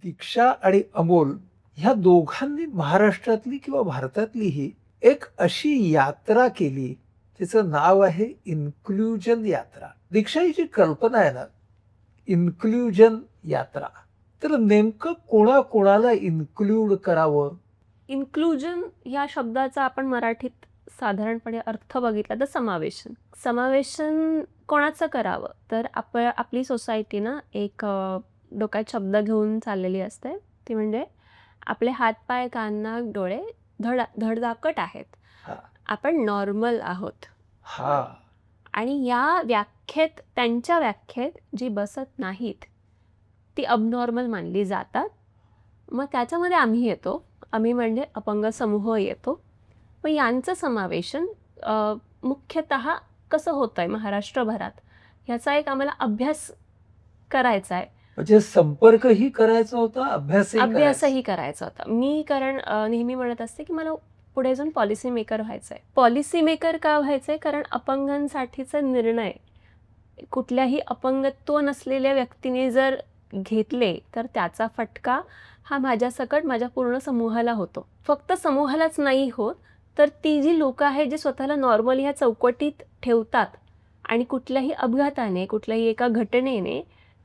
दीक्षा आणि अमोल ह्या दोघांनी महाराष्ट्रातली किंवा भारतातलीही एक अशी यात्रा केली, तिचं नाव आहे इन्क्लुजन यात्रा. दीक्षा ही जी कल्पना आहे ना, इन्क्लुजन यात्रा, तर नेमकं कोणाकोणाला इन्क्लूड करावं? इन्क्लुजन या शब्दाचा आपण मराठीत साधारणपणे अर्थ बघितला तर समावेशन. समावेशन कोणाचं करावं? तर आपली सोसायटी ना एक डोक्यात शब्द घेऊन चाललेली असते. ती म्हणजे आपले हात-पाय, कान, नाक, डोळे धडधाकट आहेत. हां. आपण नॉर्मल आहोत. हां. आणि या व्याख्येत, त्यांच्या व्याख्येत जी बसत नाहीत, ती अबनॉर्मल मानली जातात. मग त्याच्यामध्ये आम्ही येतो. आम्ही म्हणजे अपंग समूह येतो. मग यांचं समावेशन मुख्यतः कसं होतंय महाराष्ट्रभरात, ह्याचा एक आम्हाला अभ्यास करायचा आहे. म्हणजे संपर्कही करायचा होता, अभ्यासही करायचा होता. मी कारण नेहमी म्हणत असते की मला पुढे जाऊन पॉलिसी मेकर व्हायचं आहे. पॉलिसी मेकर का व्हायचं आहे? कारण अपंगांसाठीचे निर्णय कुठल्याही अपंगत्व नसलेल्या व्यक्तीने जर घेतले तर त्याचा फटका हा माझ्यासकट माझ्या पूर्ण समूहाला होतो. फक्त समूहालाच नाही होत, तर ती जी लोकं आहेत जे स्वतःला नॉर्मल ह्या चौकटीत ठेवतात आणि कुठल्याही अपघाताने, कुठल्याही एका घटनेने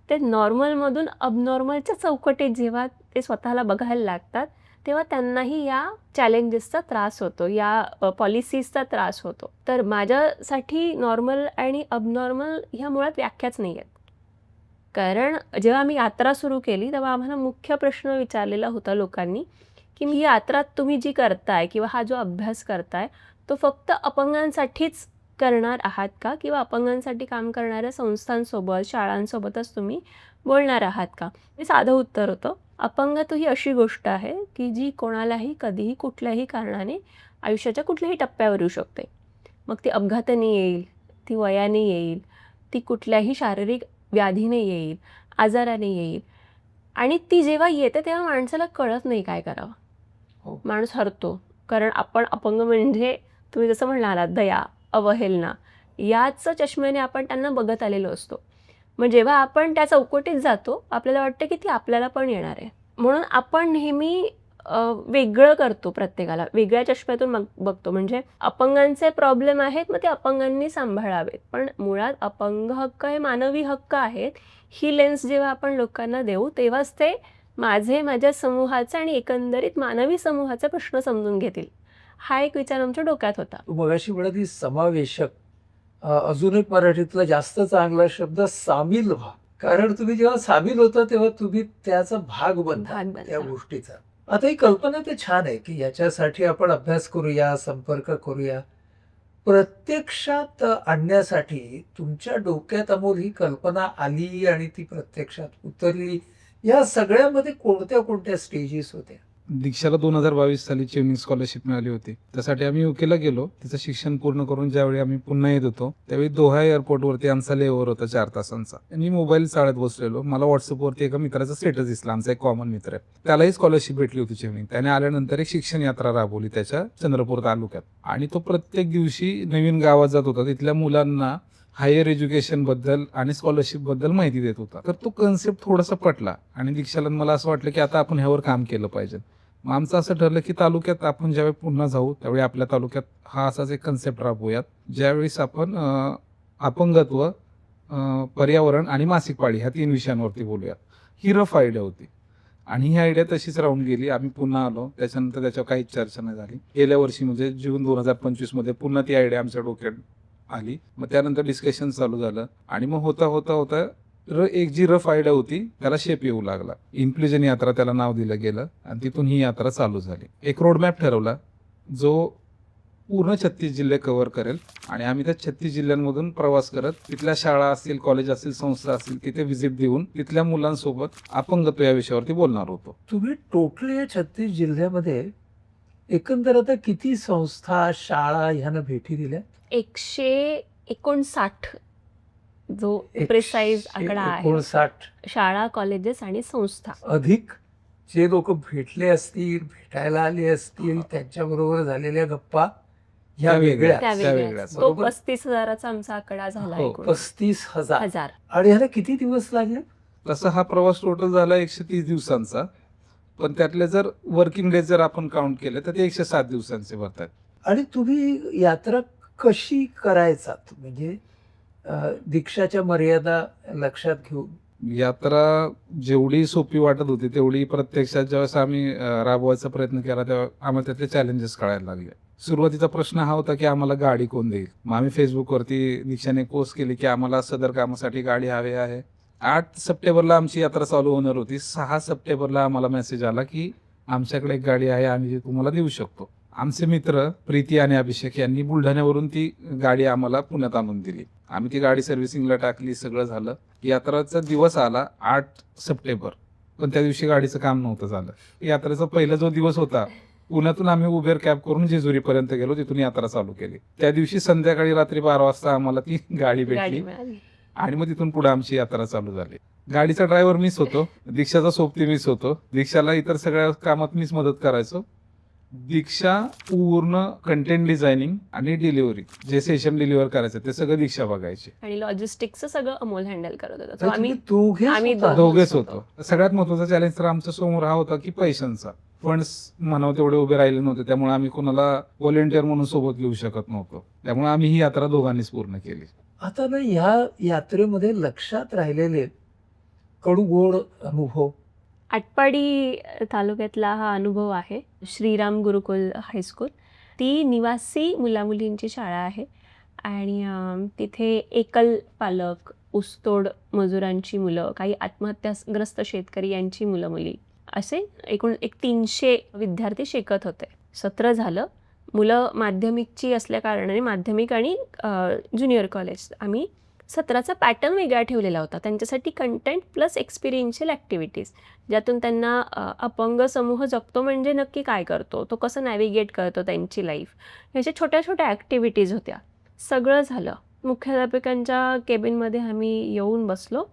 ते नॉर्मलमधून अबनॉर्मलच्या चौकटीत जेव्हा ते स्वतःला बघायला लागतात, तेव्हा त्यांनाही या चॅलेंजेसचा त्रास होतो, या पॉलिसीजचा त्रास होतो. तर माझ्यासाठी नॉर्मल आणि अबनॉर्मल ह्या मुळात व्याख्याच नाही आहेत. कारण जेव्हा आम्ही यात्रा सुरू केली तेव्हा आम्हाला मुख्य प्रश्न विचारलेला होता लोकांनी, की ही यात्रा तुम्ही जी करताय किंवा हा जो अभ्यास करताय तो फक्त अपंगांसाठीच करणार आहात का? किंवा अपंगांसाठी काम करणाऱ्या संस्थांसोबत, शाळांसोबतच तुम्ही बोलणार आहात का? हे साधं उत्तर होतं. अपंगत्व ही अशी गोष्ट आहे की जी कोणालाही कधीही कुठल्याही कारणाने आयुष्याच्या कुठल्याही टप्प्यावर येऊ शकते. मग ती अपघाताने येईल, ती वयाने येईल, ती कुठल्याही शारीरिक व्याधीने येईल, आजाराने येईल आणि ती जेव्हा येते तेव्हा माणसाला कळत नाही काय करावं. हो. माणूस हरतो. कारण आपण अपंग म्हणजे तुम्ही जसं म्हणालात दया, अवहेलना याच चष्म्याने आपण त्यांना बघत आलेलो असतो. मग जेव्हा आपण त्या चौकटीत जातो आपल्याला वाटतं की ती आपल्याला पण येणार आहे. म्हणून आपण नेहमी वेगळं करतो, प्रत्येकाला वेगळ्या चष्म्यातून बघतो. म्हणजे अपंगांचे प्रॉब्लेम आहेत, मग ते अपंगांनी सांभाळावेत. पण मुळात अपंग हक्क हे मानवी हक्क आहेत. ही लेन्स जेव्हा आपण लोकांना देऊ तेव्हाच ते माझ्या समूहाचा आणि एकंदरीत मानवी समूहाचा प्रश्न समजून घेतील. हा एक विचार आमच्या डोक्यात होता. तू मगाशी म्हणत ही समावेशक, अजून एक मराठीतला जास्त चांगला शब्द सामील व्हा. कारण तुम्ही जेव्हा सामील होता तेव्हा तुम्ही त्याचा भाग बनता त्या गोष्टीचा. आता ही कल्पना तर छान आहे की याच्यासाठी आपण अभ्यास करूया, संपर्क करूया. प्रत्यक्षात आणण्यासाठी तुमच्या डोक्यात अमोल ही कल्पना आली आणि ती प्रत्यक्षात उतरली, या सगळ्यामध्ये कोणत्या कोणत्या स्टेजेस होत्या? दीक्षाला 2022 साली चेवनिंग स्कॉलरशिप मिळाली होती. त्यासाठी आम्ही युकेला गेलो. तिचं शिक्षण पूर्ण करून ज्यावेळी आम्ही पुन्हा येत होतो त्यावेळी दोहा एअरपोर्टवरती आमचा लेओव्हर होता 4 तासांचा. मी मोबाईल चाळत बसलेलो. मला व्हॉट्सअपवरती एका मित्राचा स्टेटस दिसला. आमचा एक कॉमन मित्र आहे, त्यालाही स्कॉलरशिप भेटली होती चेवनिंग. त्याने आल्यानंतर एक शिक्षण यात्रा राबवली त्याच्या चंद्रपूर तालुक्यात आणि तो प्रत्येक दिवशी नवीन गावात जात होता. तिथल्या मुलांना हायर एज्युकेशन बद्दल आणि स्कॉलरशिप बद्दल माहिती देत होता. तर तो कन्सेप्ट थोडासा पटला आणि दीक्षाला मला असं वाटलं की आता आपण ह्यावर काम केलं पाहिजे. मग आमचं असं ठरलं की तालुक्यात आपण ज्यावेळी पुन्हा जाऊ त्यावेळी आपल्या तालुक्यात हा असाच एक कन्सेप्ट राबवूयात, ज्यावेळेस आपण अपंगत्व, पर्यावरण आणि मासिक पाळी ह्या 3 विषयांवरती बोलूयात. ही रफ आयडिया होती आणि ही आयडिया तशीच राहून गेली. आम्ही पुन्हा आलो, त्याच्यानंतर त्याच्यावर काहीच चर्चा नाही झाली. गेल्या वर्षी म्हणजे जून 2025 मध्ये पुन्हा ती आयडिया आमच्या डोक्यात आली. मग त्यानंतर डिस्कशन चालू झालं आणि मग होता होता होता एक जी रफ आयडिया होती त्याला शेप येऊ लागला. इन्क्लुजन यात्रा त्याला नाव दिलं गेलं आणि तिथून ही यात्रा चालू झाली. एक रोडमॅप ठरवला जो पूर्ण 36 जिल्हे कव्हर करेल आणि आम्ही त्या 36 जिल्ह्यांमधून प्रवास करत तिथल्या शाळा असतील, कॉलेज असतील, संस्था असतील तिथे व्हिजिट देऊन तिथल्या मुलांसोबत अपंगत्व या विषयावरती बोलणार होतो. तुम्ही टोटल या 36 जिल्ह्यामध्ये एकंदर आता किती संस्था, शाळा ह्यांना भेटी दिल्या? 159 जो प्रिसाइज आकडा आहे. 159 शाळा, कॉलेजेस आणि संस्था. अधिक जे लोक भेटले असतील, भेटायला आले असतील, त्यांच्याबरोबर झालेल्या गप्पा ह्या वेगळ्या. वेगळ्याच. तो 35,000चा आमचा आकडा झाला. हो, 35,000. हजार. आणि ह्याला किती दिवस लागले? तसा हा प्रवास टोटल झाला 130 दिवसांचा, पण त्यातले जर वर्किंग डेज जर आपण काउंट केले तर ते 107 दिवसांचे भरतात. आणि तुम्ही यात्रा कशी करायचात म्हणजे दीक्षाच्या मर्यादा लक्षात घेऊन? यात्रा जेवढी सोपी वाटत होती तेवढी प्रत्यक्षात ज्यावेळेस आम्ही राबवायचा प्रयत्न केला तेव्हा आम्हाला त्यातले चॅलेंजेस कळायला लागले. सुरुवातीचा प्रश्न हा होता की आम्हाला गाडी कोण देईल. मग आम्ही फेसबुकवरती दीक्षाने पोस्ट केली की आम्हाला सदर कामासाठी गाडी हवी आहे. 8 सप्टेंबरला आमची यात्रा चालू होणार होती. 6 सप्टेंबरला आम्हाला मेसेज आला की आमच्याकडे एक गाडी आहे, आम्ही ती तुम्हाला देऊ शकतो. आमचे मित्र प्रीती आणि अभिषेक यांनी बुलढाण्यावरून ती गाडी आम्हाला पुण्यात आणून दिली. आम्ही ती गाडी सर्व्हिसिंगला टाकली, सगळं झालं. यात्राचा दिवस आला 8 सप्टेंबर, पण त्या दिवशी गाडीचं काम नव्हतं झालं. यात्रेचा पहिला जो दिवस होता, पुण्यातून आम्ही उबेर कॅब करून जेजुरीपर्यंत गेलो, तिथून यात्रा चालू केली. त्या दिवशी संध्याकाळी रात्री 12 वाजता आम्हाला ती गाडी गाडी भेटली मिळाली. आणि मग तिथून पुढे आमची यात्रा चालू झाली. गाडीचा ड्रायव्हर मीच होतो, दीक्षाचा सोबती मीच होतो. दीक्षाला इतर सगळ्या कामात मीच मदत करायचो. दीक्षा पूर्ण कंटेंट डिझायनिंग आणि डिलिव्हरी, जे सेशन डिलिव्हर करायचं ते सगळं दीक्षा बघायचे. आणि लॉजिस्टिक्सचं सगळं अमोल हँडल करत होता. तो तर आम्ही तुम्ही आम्ही दोघेच होता? दोघेच होतो. सगळ्यात महत्वाचा चॅलेंज तर आमच्या समोर हा होता की पैशांचा. फंड्स म्हणावं तेवढे उभे राहिले नव्हते, त्यामुळे आम्ही कोणाला व्हॉलेंटियर म्हणून सोबत घेऊ शकत नव्हतो. त्यामुळे आम्ही ही यात्रा दोघांनीच पूर्ण केली. आता ना ह्या यात्रेमध्ये लक्षात राहिलेले कडू गोड अनुभव? आटपाडी तालुक्यातला हा अनुभव आहे. श्रीराम गुरुकुल हायस्कूल. ती निवासी मुलामुलींची शाळा आहे आणि तिथे एकल पालक, ऊसतोड मजुरांची मुलं, काही आत्महत्याग्रस्त शेतकरी यांची मुलं मुली असे एकूण 300 विद्यार्थी शिकत होते. सत्र झालं. मुलं माध्यमिकची असल्या कारणाने माध्यमिक आणि ज्युनियर कॉलेज आम्ही सत्राचा पॅटर्न वेगळा ठेवलेला होता. त्यांच्यासाठी कंटेंट प्लस एक्सपिरियन्शियल ॲक्टिव्हिटीज, ज्यातून त्यांना अपंग समूह जगतो म्हणजे नक्की काय करतो, तो कसं नॅव्हिगेट करतो त्यांची लाईफ, ह्याच्या छोट्या छोट्या ॲक्टिव्हिटीज होत्या. सगळं झालं. मुख्याध्यापकांच्या केबिनमध्ये आम्ही येऊन बसलो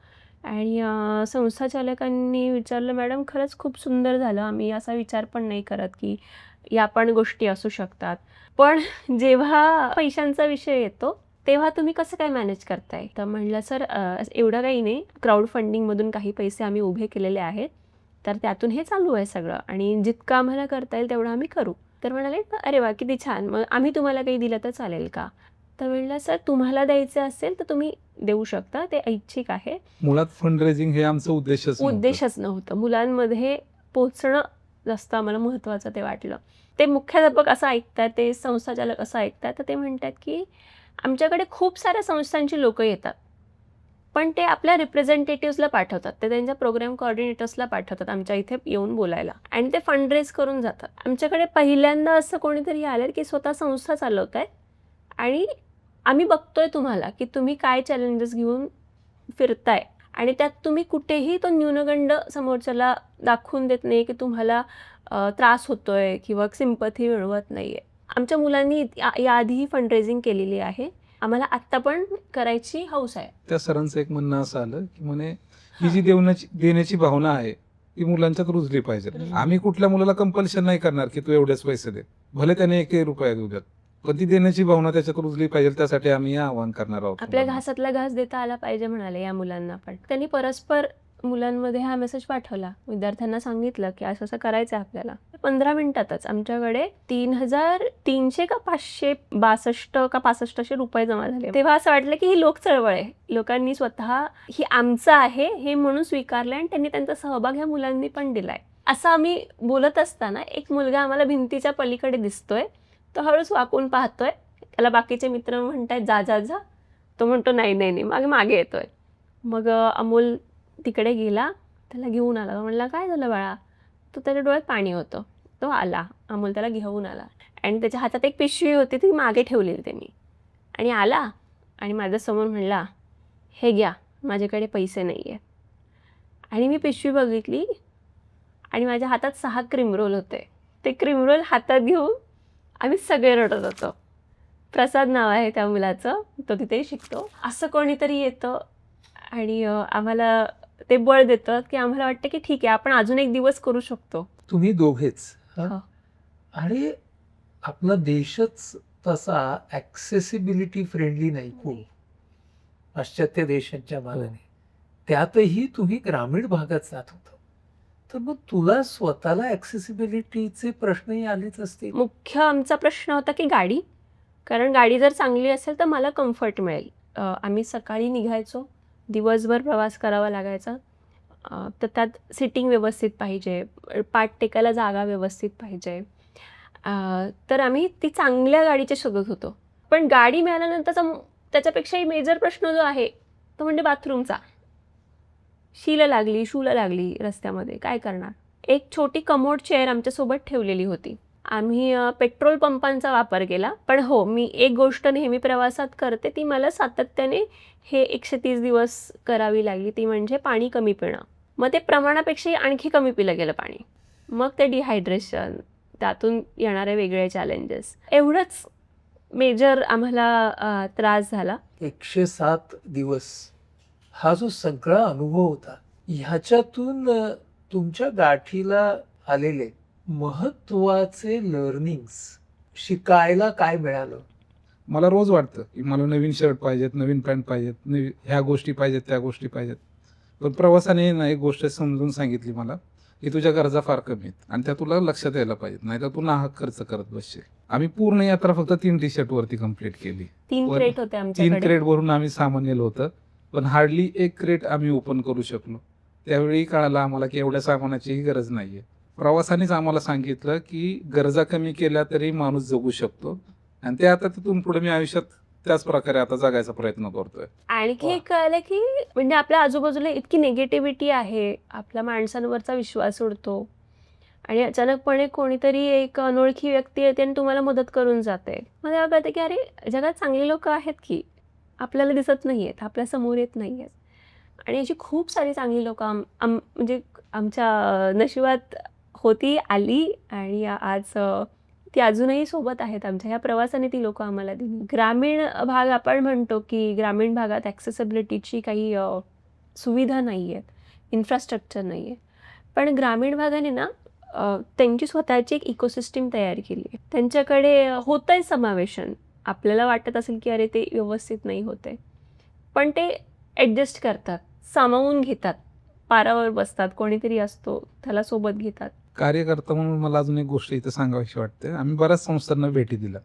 आणि संस्थाचालकांनी विचारलं, मॅडम खरंच खूप सुंदर झालं, आम्ही असा विचार पण नाही करत की या पण गोष्टी असू शकतात, पण जेव्हा पैशांचा विषय येतो तेव्हा तुम्ही कसं काय मॅनेज करताय? तर म्हणलं सर एवढं काही नाही, क्राऊड फंडिंगमधून काही पैसे आम्ही उभे केलेले आहेत, तर त्यातून हे चालू आहे सगळं आणि जितकं आम्हाला करता येईल तेवढं आम्ही करू. तर म्हणाले अरे वा किती छान, मग आम्ही तुम्हाला काही दिलं तर चालेल का? तर म्हणलं सर तुम्हाला द्यायचं असेल तर तुम्ही देऊ शकता, ते ऐच्छिक आहे. मुळात फंड रेझिंग हे आमचं उद्देशच नव्हतं. मुलांमध्ये पोचणं जास्त आम्हाला महत्त्वाचं ते वाटलं. ते मुख्याध्यापक असं ऐकतात, ते संस्थाचालक असं ऐकतात, तर ते म्हणतात की आमच्याकडे खूप साऱ्या संस्थांची लोकं येतात, पण ते आपल्या रिप्रेझेंटेटिव्हजला पाठवतात, ते त्यांच्या प्रोग्राम कोऑर्डिनेटर्सला पाठवतात आमच्या इथे येऊन बोलायला आणि ते फंड रेज करून जातात. आमच्याकडे पहिल्यांदा असं कोणीतरी आलं की स्वतः संस्था चालवत आहे आणि आम्ही बघतोय तुम्हाला की तुम्ही काय चॅलेंजेस घेऊन फिरताय आणि त्यात तुम्ही कुठेही तो न्यूनगंड समोरच्याला दाखवून देत नाही की तुम्हाला त्रास होतोय किंवा सिंपथी मिळवत नाहीये. आमच्या मुलांनी याआधीही फंड रेझिंग केलेली आहे, आम्हाला आत्ता पण करायची हौस आहे. त्या सरांचं एक म्हणणं असं आलं की म्हणे ही जी देण्याची भावना आहे ती मुलांच्यात रुजली पाहिजे. आम्ही कुठल्या मुलाला कंपल्शन नाही करणार की तू एवढेच पैसे दे, भले त्याने 1 रुपया देऊ द्यात, पण ती देण्याची भावना त्याच्यात रुजली पाहिजे. त्यासाठी आम्ही हे आवाहन करणार आहोत. आपल्या घासातला घास देता आला पाहिजे म्हणाले या मुलांना पण. त्यांनी परस्पर मुलांमध्ये हा मेसेज पाठवला, विद्यार्थ्यांना सांगितलं की असं असं करायचं आहे आपल्याला. 15 मिनिटातच आमच्याकडे 3,300 का 562 का 65 रुपये जमा झाले. तेव्हा असं वाटलं की ही लोक चळवळ आहे, लोकांनी स्वतः ही आमचं आहे हे म्हणून स्वीकारलं आणि त्यांनी त्यांचा सहभाग ह्या मुलांनी पण दिलाय. असं आम्ही बोलत असताना एक मुलगा आम्हाला भिंतीच्या पलीकडे दिसतोय, तो हळूच वाकून पाहतोय, त्याला बाकीचे मित्र म्हणतायत जा जा जा, तो म्हणतो नाही नाही नाही, मागे मागे येतोय. मग अमोल तिकडे गेला, त्याला घेऊन आला. म्हणला काय झालं बाळा? तो त्याच्या डोळ्यात पाणी होतं. तो आला, अमोल त्याला घेऊन आला आणि त्याच्या हातात एक पिशवी होती, ती मागे ठेवलेली त्यांनी, आणि आला आणि माझ्यासमोर म्हणला हे घ्या, माझ्याकडे पैसे नाही आहेत. आणि मी पिशवी बघितली आणि माझ्या हातात 6 क्रीम रोल होते. ते क्रीम रोल हातात घेऊन आम्ही सगळे रडत होतो. प्रसाद नाव आहे त्या मुलाचं, तो तिथे शिकतो. असं कोणीतरी येतं आणि आम्हाला ते बळ देतं की आम्हाला वाटतं की ठीक आहे, आपण अजून एक दिवस करू शकतो. तुम्ही दोघेच हं? हो. आणि आपला देशच तसा ॲक्सेसिबिलिटी फ्रेंडली नाही खूप पाश्चात्य देशांच्या मानाने. त्यातही तुम्ही ग्रामीण भागात जात होता, तर मग तुला स्वतःला ॲक्सेसिबिलिटीचे प्रश्नही आलेच असतील. मुख्य आमचा प्रश्न होता की गाडी, कारण गाडी जर चांगली असेल तर मला कम्फर्ट मिळेल. आम्ही सकाळी निघायचो, दिवसभर प्रवास करावा लागायचा. तर त्यात सिटिंग व्यवस्थित पाहिजे, पाठ टेकायला जागा व्यवस्थित पाहिजे. तर आम्ही ती चांगल्या गाडीची शोधत होतो. पण गाडी मिळाल्यानंतरचा त्याच्यापेक्षाही मेजर प्रश्न जो आहे तो म्हणजे बाथरूमचा. शीला लागली, शूला लागली रस्त्यामध्ये, काय करणार? एक छोटी कमोड चेअर आमच्यासोबत ठेवलेली होती. आम्ही पेट्रोल पंपांचा वापर केला. पण हो, मी एक गोष्ट नेहमी प्रवासात करते, ती मला सातत्याने हे 130 दिवस करावी लागली, ती म्हणजे पाणी कमी पिणं. मग ते प्रमाणापेक्षाही आणखी कमी पिलं गेलं पाणी. मग ते डिहायड्रेशन, त्यातून येणारे वेगळे चॅलेंजेस, एवढंच मेजर आम्हाला त्रास झाला. 107 दिवस हा जो सगळा अनुभव होता, ह्याच्यातून तुमच्या गाठीला आलेले महत्वाचे लर्निंग्स, शिकायला काय मिळालं? मला रोज वाटतं की मला नवीन शर्ट पाहिजेत, नवीन पॅन्ट पाहिजेत, ह्या गोष्टी पाहिजेत, त्या गोष्टी पाहिजेत. पण प्रवासाने ना एक गोष्ट समजून सांगितली मला की तुझ्या गरजा फार कमी आहेत आणि त्या तुला लक्षात यायला पाहिजेत, नाही तर तू नाहक खर्च करत बसशील. आम्ही पूर्ण यात्रा फक्त 3 टी शर्ट वरती कम्प्लीट केली. 3 वर- क्रेट होते 3 आमच्याकडे. क्रेट भरून आम्ही सामान नेलं होतं, पण हार्डली 1 क्रेट आम्ही ओपन करू शकलो. त्यावेळी कळालं आम्हाला की एवढ्या सामानाचीही गरज नाहीये. प्रवासानेच आम्हाला सांगितलं की गरजा कमी केल्या तरी माणूस जगू शकतो आणि ते आता तिथून पुढे मी आयुष्यात त्याच प्रकारे आता जगायचा प्रयत्न करतोय. आणखी वा. एक कळलं की म्हणजे आपल्या आजूबाजूला इतकी निगेटिव्हिटी आहे, आपल्या माणसांवरचा विश्वास उडतो आणि अचानकपणे कोणीतरी एक अनोळखी व्यक्ती येते आणि तुम्हाला मदत करून जाते. मग तेव्हा कळतं की अरे जगात चांगली लोक आहेत की आपल्याला दिसत नाही आहेत, आपल्या समोर येत नाही आहेत. आणि अशी खूप सारी चांगली लोक म्हणजे आमच्या नशिबात होती, आली आणि आज ती अजूनही सोबत आहेत आमच्या. ह्या प्रवासाने ती लोक आम्हाला दिली. ग्रामीण भाग आपण म्हणतो की ग्रामीण भागात ॲक्सेसिबिलिटीची काही सुविधा नाही आहेत, इन्फ्रास्ट्रक्चर नाही आहे. पण ग्रामीण भागाने ना त्यांची स्वतःची एक इकोसिस्टीम तयार केली आहे. त्यांच्याकडे होतं आहे समावेशन. आपल्याला वाटत असेल की अरे ते व्यवस्थित नाही होते, पण ते ॲडजस्ट करतात, सामावून घेतात, पारावर बसतात, कोणीतरी असतो त्याला सोबत घेतात. कार्यकर्ता म्हणून मला अजून एक गोष्ट इथं सांगावीशी वाटते. आम्ही बऱ्याच संस्थांना भेटी दिल्या.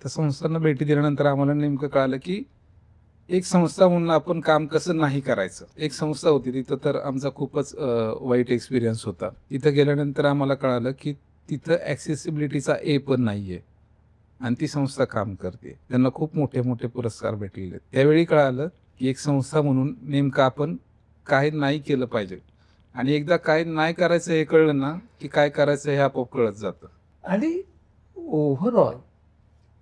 त्या संस्थांना भेटी दिल्यानंतर आम्हाला नेमकं कळालं की एक संस्था म्हणून आपण काम कसं नाही करायचं. एक संस्था होती तिथं, तर आमचा खूपच वाईट एक्सपिरियन्स होता. तिथं गेल्यानंतर आम्हाला कळालं की तिथं ॲक्सेसिबिलिटीचा ए पण नाहीये आणि ती संस्था काम करते. त्यांना खूप मोठे मोठे पुरस्कार भेटलेले आहेत. त्यावेळी कळालं की एक संस्था म्हणून नेमकं आपण काय नाही केलं पाहिजे आणि एकदा काय नाही करायचं हे कळलं ना की काय करायचं हे आपोआप कळत जातं. आणि ओव्हरऑल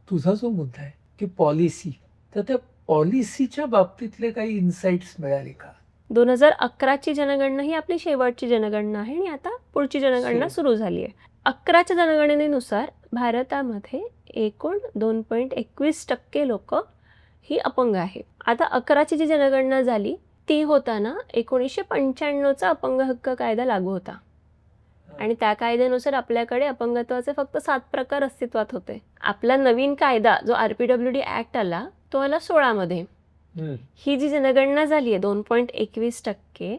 तुझा जो मुद्दा आहे की पॉलिसी, तर त्या पॉलिसीच्या बाबतीतले काही इन्साइट्स मिळाले का? 2011ची जनगणना ही आपली शेवटची जनगणना आहे आणि आता पुढची जनगणना सुरू झाली आहे. 11च्या जनगणनेनुसार भारतामध्ये एकूण 2.21% लोक ही अपंग आहे. आता 11ची जी जनगणना झाली ती होताना 1995चा अपंग हक्क कायदा लागू होता आणि त्या कायद्यानुसार आपल्याकडे अपंगत्वाचे फक्त 7 प्रकार अस्तित्वात होते. आपला नवीन कायदा जो RPWD ॲक्ट आला तो आला 16मध्ये. ही जी जनगणना झाली आहे 2.21%,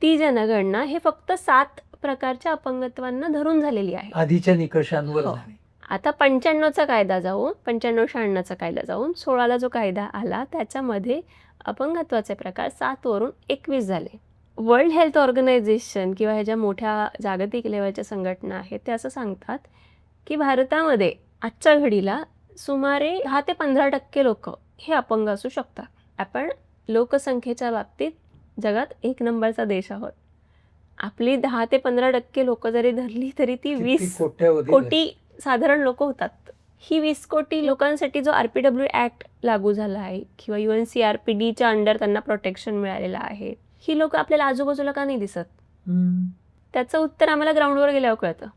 ती जनगणना हे फक्त 7 प्रकारच्या अपंगत्वांना धरून झालेली आहे. आधीच्या निकषांवर हो. झाले. आता 95चा कायदा जाऊन 95-96चा कायदा जाऊन 16ला जो कायदा आला त्याच्यामध्ये अपंगत्वाचे प्रकार 7 वरून 21 झाले. वर्ल्ड हेल्थ ऑर्गनायझेशन किंवा ह्या ज्या मोठ्या जागतिक लेवलच्या संघटना आहेत ते असं सांगतात की भारतामध्ये आजच्या घडीला सुमारे 10 ते 15% लोक हे अपंग असू शकतात. आपण लोकसंख्येच्या बाबतीत जगात 1 नंबरचा देश आहोत. आपली 10 ते 15% लोक जरी धरली तरी ती किती 20 कोट्यावधी कोटी साधारण लोक होतात. ही 20 कोटी लोकांसाठी जो RPWD ॲक्ट लागू झाला आहे किंवा UNCRPDच्या अंडर त्यांना प्रोटेक्शन मिळालेलं आहे, ही लोक आपल्याला आजूबाजूला का नाही दिसत? त्याचं उत्तर आम्हाला ग्राउंडवर गेल्यावर कळतं.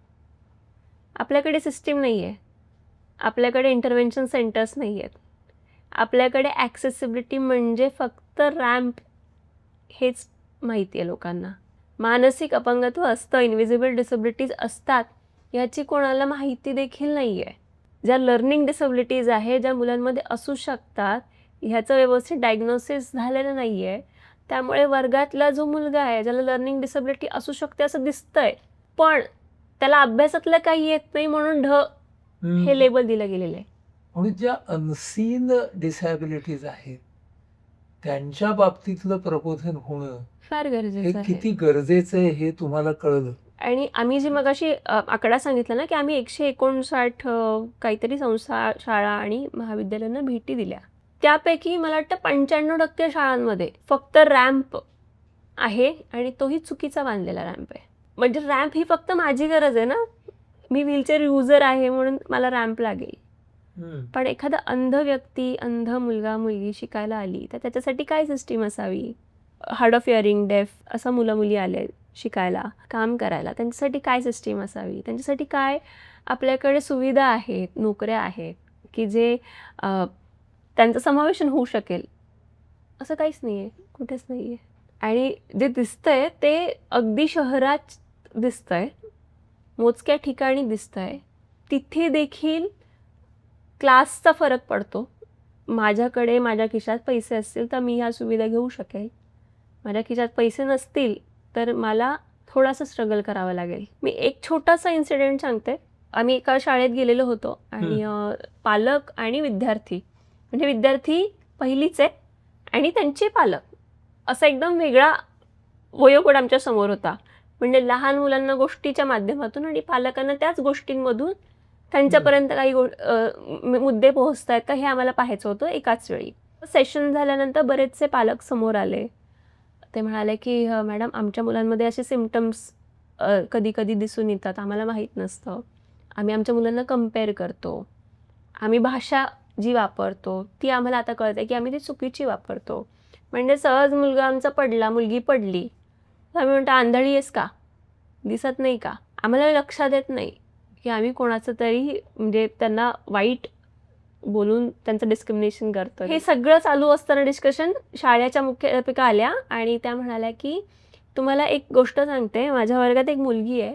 आपल्याकडे सिस्टीम नाही आहे, आपल्याकडे इंटरव्हेन्शन सेंटर्स नाही आहेत, आपल्याकडे ॲक्सेसिबिलिटी म्हणजे फक्त रॅम्प हेच माहिती आहे लोकांना. मानसिक अपंगत्व असतं, इनव्हिजिबल डिसेबिलिटीज असतात याची कोणाला माहिती देखील नाही आहे. ज्या लर्निंग डिसेबिलिटीज आहे ज्या मुलांमध्ये असू शकतात ह्याचं व्यवस्थित डायग्नोसिस झालेलं नाही आहे, त्यामुळे वर्गातला जो मुलगा आहे ज्याला लर्निंग डिसेबिलिटी असू शकते असं दिसतंय, पण त्याला अभ्यासातलं काही येत नाही म्हणून हे लेबल दिलं गेलेलं आहे. म्हणून ज्या अनसीन डिसॅबिलिटीज आहेत त्यांच्या बाबतीतलं प्रबोधन होणं फार हे गरजेचं आहे. किती गरजेचं आहे हे तुम्हाला कळलं. आणि आम्ही जी मगाशी आकडा सांगितला ना की आम्ही 159 काहीतरी संस्था, शाळा आणि महाविद्यालयांना भेटी दिल्या. त्यापैकी मला वाटतं 95% शाळांमध्ये फक्त रॅम्प आहे आणि तोही चुकीचा बांधलेला रॅम्प आहे. म्हणजे रॅम्प ही फक्त माझी गरज आहे ना, मी व्हीलचेअर युजर आहे म्हणून मला रॅम्प लागेल. पण एखादा अंध व्यक्ती, अंध मुलगा मुलगी शिकायला आली तर त्याच्यासाठी काय सिस्टीम असावी? हार्ड ऑफ हिअरिंग, डेफ असं मुलं मुली आले शिकायला, काम करायला, त्यांच्यासाठी काय सिस्टीम असावी? त्यांच्यासाठी काय आपल्याकडे सुविधा आहेत, नोकऱ्या आहेत की जे त्यांचं समावेशन होऊ शकेल? असं काहीच नाही आहे, कुठेच नाही आहे. आणि जे दिसतंय ते अगदी शहरात दिसतंय, मोजक्या ठिकाणी दिसतंय. तिथे देखील क्लासचा फरक पडतो. माझ्याकडे माझ्या खिशात पैसे असतील तर मी ह्या सुविधा घेऊ शकेल. माझ्या खिशात पैसे नसतील तर मला थोडासा स्ट्रगल करावं लागेल. मी एक छोटासा इन्सिडेंट सांगते. आम्ही एका शाळेत गेलेलो होतो आणि पालक आणि विद्यार्थी, म्हणजे विद्यार्थी पहिलीचे आणि त्यांचे पालक, असा एकदम वेगळा वयोगट आमच्या समोर होता. म्हणजे लहान मुलांना गोष्टीच्या माध्यमातून आणि पालकांना त्याच गोष्टींमधून त्यांच्यापर्यंत काही मुद्दे पोहोचत आहेत का हे आम्हाला पाहायचं होतं एकाच वेळी. सेशन झाल्यानंतर बरेचसे पालक समोर आले. ते म्हणाले की मॅडम, आमच्या मुलांमध्ये असे सिम्पटम्स कधी कधी दिसून येतात, आम्हाला माहीत नसतं. आम्ही आमच्या मुलांना कम्पेअर करतो. आम्ही भाषा जी वापरतो ती आम्हाला आता कळते की आम्ही ती चुकीची वापरतो. म्हणजे सहज मुलगा आमचा पडला, मुलगी पडली, तर आम्ही म्हणतो आंधळी आहेस का, दिसत नाही का? आम्हाला लक्षात येत नाही की आम्ही कोणाचं तरी म्हणजे त्यांना वाईट बोलून त्यांचं डिस्क्रिमिनेशन करतो. हे सगळं चालू असताना डिस्कशन शाळेच्या मुख्याध्यापिका आल्या आणि त्या म्हणाल्या की तुम्हाला एक गोष्ट सांगते, माझ्या वर्गात एक मुलगी आहे,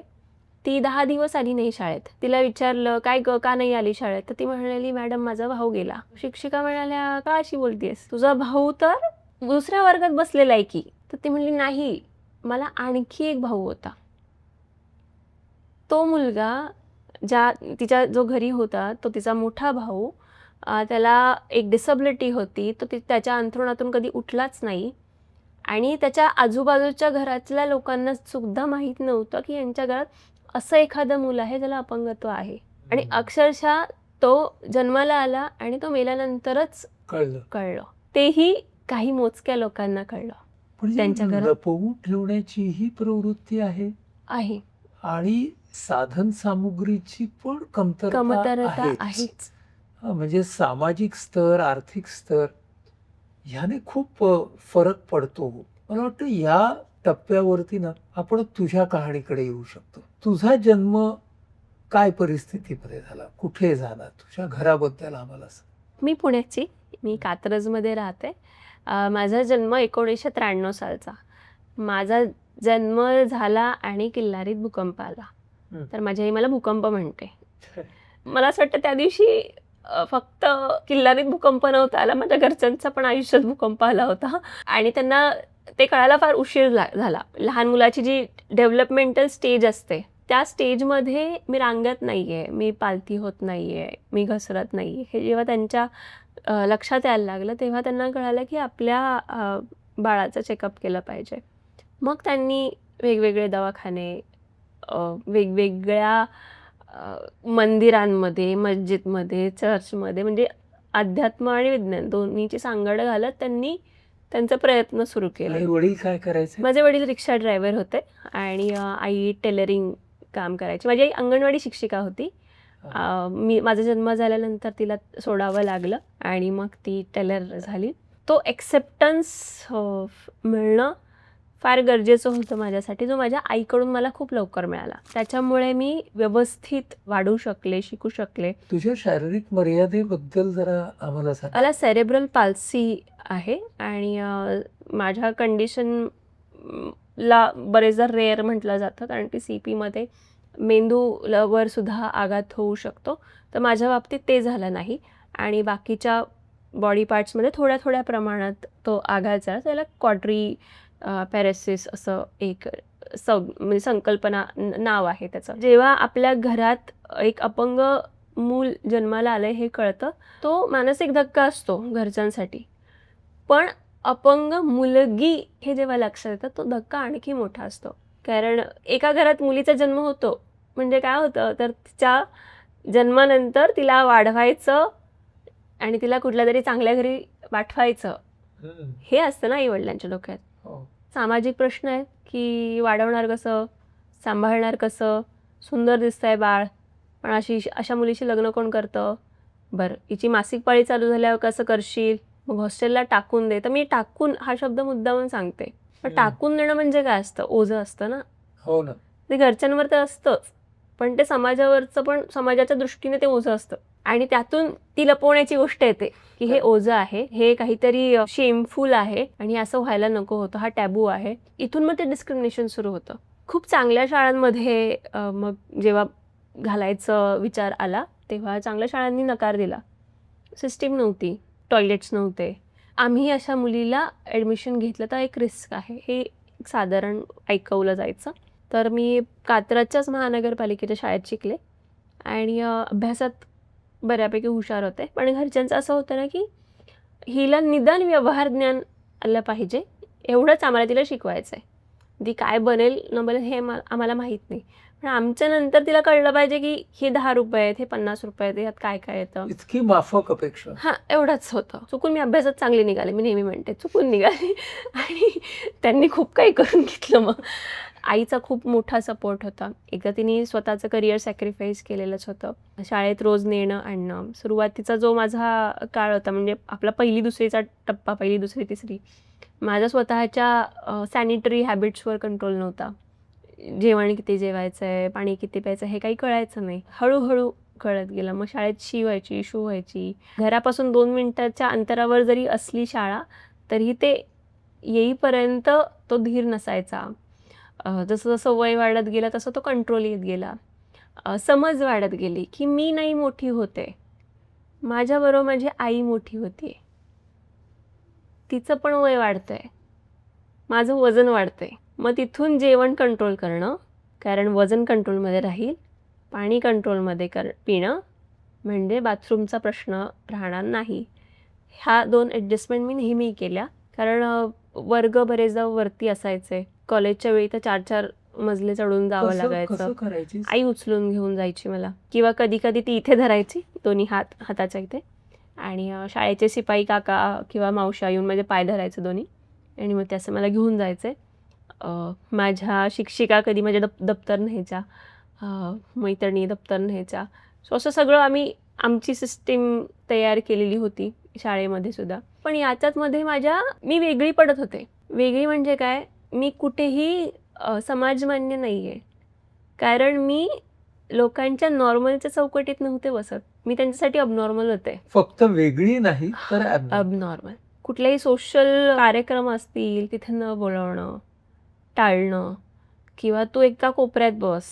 ती 10 दिवस आली नाही शाळेत. तिला विचारलं काय ग, का नाही आली शाळेत? तर ती म्हणाली मॅडम माझा भाऊ गेला. शिक्षिका म्हणाल्या का अशी बोलतेस, तुझा भाऊ तर दुसऱ्या वर्गात बसलेला आहे की? तर ती म्हणली नाही, मला आणखी एक भाऊ होता. तो मुलगा तिच्या जो घरी होता तो तिचा मोठा भाऊ, त्याला एक डिसेबिलिटी होती, तो त्याच्या अंथरुणातून कधी उठलाच नाही आणि त्याच्या आजूबाजूच्या घरातल्या लोकांना सुद्धा माहीत नव्हतं की यांच्या घरात असं एखादं मुलं आहे ज्याला अपंगत्व आहे. आणि अक्षरशः तो जन्माला आला आणि तो मेल्यानंतरच कळलं. तेही काही मोजक्या लोकांना कळलं. पण त्यांच्या घरात लपवून ठेवण्याची ही प्रवृत्ती आहे आहे, आणि साधन सामुग्रीची पण कमतरता आहेच. म्हणजे सामाजिक स्तर, आर्थिक स्तर ह्याने खूप फरक पडतो. मला वाटतं या टप्प्यावरती ना आपण तुझ्या कहाणीकडे येऊ शकतो. तुझा जन्म काय परिस्थितीमध्ये झाला, कुठे झाला, तुझ्या घराबद्दल आम्हाला सांग. मी पुण्याची, मी कात्रजमध्ये राहते. माझा जन्म 1993 सालचा. माझा जन्म झाला आणि किल्लारीत भूकंप आला. तर माझी आई मला भूकंप म्हणते. मला असं वाटतं त्या दिवशी फक्त किल्लारीत भूकंप नव्हता आला, माझ्या घरच्यांचा पण आयुष्यात भूकंप आला होता आणि त्यांना ते कळायला फार उशीर झाला. लहान मुलाची जी डेव्हलपमेंटल स्टेज असते त्या स्टेजमध्ये मी रांगत नाही आहे, मी पालथी होत नाही आहे, मी घसरत नाही आहे, हे जेव्हा त्यांच्या लक्षात यायला लागलं तेव्हा त्यांना कळालं की आपल्या बाळाचं चेकअप केलं पाहिजे. मग त्यांनी वेगवेगळे दवाखाने, वेगवेगळ्या मंदिरांमध्ये, मस्जिदमध्ये, चर्चमध्ये, म्हणजे अध्यात्म आणि विज्ञान दोन्हीची सांगड घालत त्यांनी त्यांचा प्रयत्न सुरू केले. वडील काय करायचे? माझे वडील रिक्षा ड्रायव्हर होते आणि आई टेलरिंग काम करायची. माझी आई अंगणवाडी शिक्षिका होती. माझा जन्म झाल्यानंतर तिला सोडावं लागलं आणि मग ती टेलर झाली. तो एक्सेप्टन्स मिळणं फार गरजेचं होतं माझ्यासाठी, जो माझ्या आईकडून मला खूप लवकर मिळाला. त्याच्यामुळे मी व्यवस्थित वाढू शकले, शिकू शकले. तुझ्या शारीरिक मर्यादेबद्दल जरा आम्हाला सांग. मला सेरेब्रल पाल्सी आहे आणि माझ्या कंडिशनला बरेचदा रेअर म्हटलं जातं कारण की CPमध्ये मेंदूवर सुद्धा आघात होऊ शकतो. तर माझ्या बाबतीत ते झालं नाही आणि बाकीच्या बॉडी पार्ट्समध्ये थोड्या थोड्या प्रमाणात तो आघायचा. त्याला क्वाड्री पॅरेसिस असं एक म्हणजे संकल्पना नाव आहे त्याचं. जेव्हा आपल्या घरात एक अपंग मूल जन्माला आलंय हे कळतं, तो मानसिक धक्का असतो घरच्यांसाठी. पण अपंग मुलगी हे जेव्हा लक्षात येतं, तो धक्का आणखी मोठा असतो. कारण एका घरात मुलीचा जन्म होतो म्हणजे काय होतं, तर तिच्या जन्मानंतर तिला वाढवायचं आणि तिला कुठल्या तरी चांगल्या घरी पाठवायचं, हे असतं ना आईवडिलांच्या डोक्यात. हो. सामाजिक प्रश्न आहेत की वाढवणार कसं, सांभाळणार कसं, सुंदर दिसतंय बाळ, पण अशा मुलीशी लग्न कोण करतं, बरं हिची मासिक पाळी चालू झाल्यावर कसं करशील, मग हॉस्टेलला टाकून दे. तर मी टाकून हा शब्द मुद्दामून सांगते, पण टाकून देणं म्हणजे काय असतं, ओझं असतं ना. हो ना. ते घरच्यांवर तर असतंच, पण ते समाजावरचं पण समाजाच्या दृष्टीने ते ओझं असतं आणि त्यातून ती लपवण्याची गोष्ट येते की हे ओझं आहे, हे काहीतरी शेमफुल आहे आणि असं व्हायला नको होतं, हा टॅबू आहे. इथून मग ते डिस्क्रिमिनेशन सुरू होतं. खूप चांगल्या शाळांमध्ये मग जेव्हा घालायचं विचार आला तेव्हा चांगल्या शाळांनी नकार दिला. सिस्टीम नव्हती, टॉयलेट्स नव्हते. आम्ही अशा मुलीला ॲडमिशन घेतलं तर एक रिस्क आहे हे एक साधारण ऐकवलं जायचं. तर मी कात्रजच्याच महानगरपालिकेच्या शाळेत शिकले आणि अभ्यासात बऱ्यापैकी हुशार होते. पण घरच्यांचं असं होतं ना की हिला निदान व्यवहार ज्ञान आलं पाहिजे, एवढंच आम्हाला तिला शिकवायचं आहे. ती काय बनेल न बनेल हे आम्हाला माहीत नाही, पण आमच्या नंतर तिला कळलं पाहिजे की हे 10 रुपये आहेत, हे 50 रुपये आहेत, यात काय काय येतं. इतकी माफक अपेक्षा. हां, एवढंच होतं. चुकून मी अभ्यासात चांगली निघाले, मी नेहमी म्हणते चुकून निघाले आणि त्यांनी खूप काही करून घेतलं. मग आईचा खूप मोठा सपोर्ट होता. एकदा तिने स्वतःचं करिअर सॅक्रिफाईस केलेलंच होतं. शाळेत रोज नेणं आणणं. सुरुवातीचा जो माझा काळ होता म्हणजे आपला 1ली 2रीचा टप्पा, 1ली 2री 3री, माझ्या स्वतःच्या सॅनिटरी हॅबिट्सवर कंट्रोल नव्हता. जेवण किती जेवायचं आहे, पाणी किती प्यायचं हे काही कळायचं नाही. हळूहळू कळत गेलं. मग शाळेत शी व्हायची, शू व्हायची. घरापासून 2 मिनिटाच्या अंतरावर जरी असली शाळा तरीही ते येईपर्यंत तो धीर नसायचा. जसं जसं वय वाढत गेलं तसं तो कंट्रोल येत गेला. समज वाढत गेली की मी नाही मोठी होते, माझ्याबरोबर माझी आई मोठी होती, तिचं पण वय वाढतंय, माझं वजन वाढतंय. मग तिथून जेवण कंट्रोल करणं, कारण वजन कंट्रोलमध्ये राहील, पाणी कंट्रोलमध्ये पिणं, म्हणजे बाथरूमचा प्रश्न राहणार नाही. ह्या 2 ॲडजस्टमेंट मी नेहमी केल्या. कारण वर्ग बरेचदा वरती असायचे. कॉलेजच्या वेळी तर 4-4 मजले चढून जावं लागायचं. कसं करायची? आई उचलून घेऊन जायची मला, किंवा कधी कधी ती इथे धरायची, दोन्ही हाताच्या इथे, आणि शाळेचे शिपाई काका किंवा मावशा येऊन माझे पाय धरायचे दोन्ही आणि मग ते असं मला घेऊन जायचे. माझ्या शिक्षिका कधी माझे दप्तर न्यायच्या, मैत्रिणी दप्तर न्यायच्या. सो असं सगळं आमची सिस्टीम तयार केलेली होती शाळेमध्ये सुद्धा. पण याच्यातमध्ये मी वेगळी पडत होते. वेगळी म्हणजे काय, मी कुठेही समाजमान्य नाही आहे, कारण मी लोकांच्या नॉर्मलच्या चौकटीत नव्हते बसत. मी त्यांच्यासाठी अबनॉर्मल होते. फक्त वेगळी नाही तर अबनॉर्मल. कुठलेही सोशल कार्यक्रम असतील तिथे न बोलवणं, टाळणं, किंवा तू एका कोपऱ्यात बस,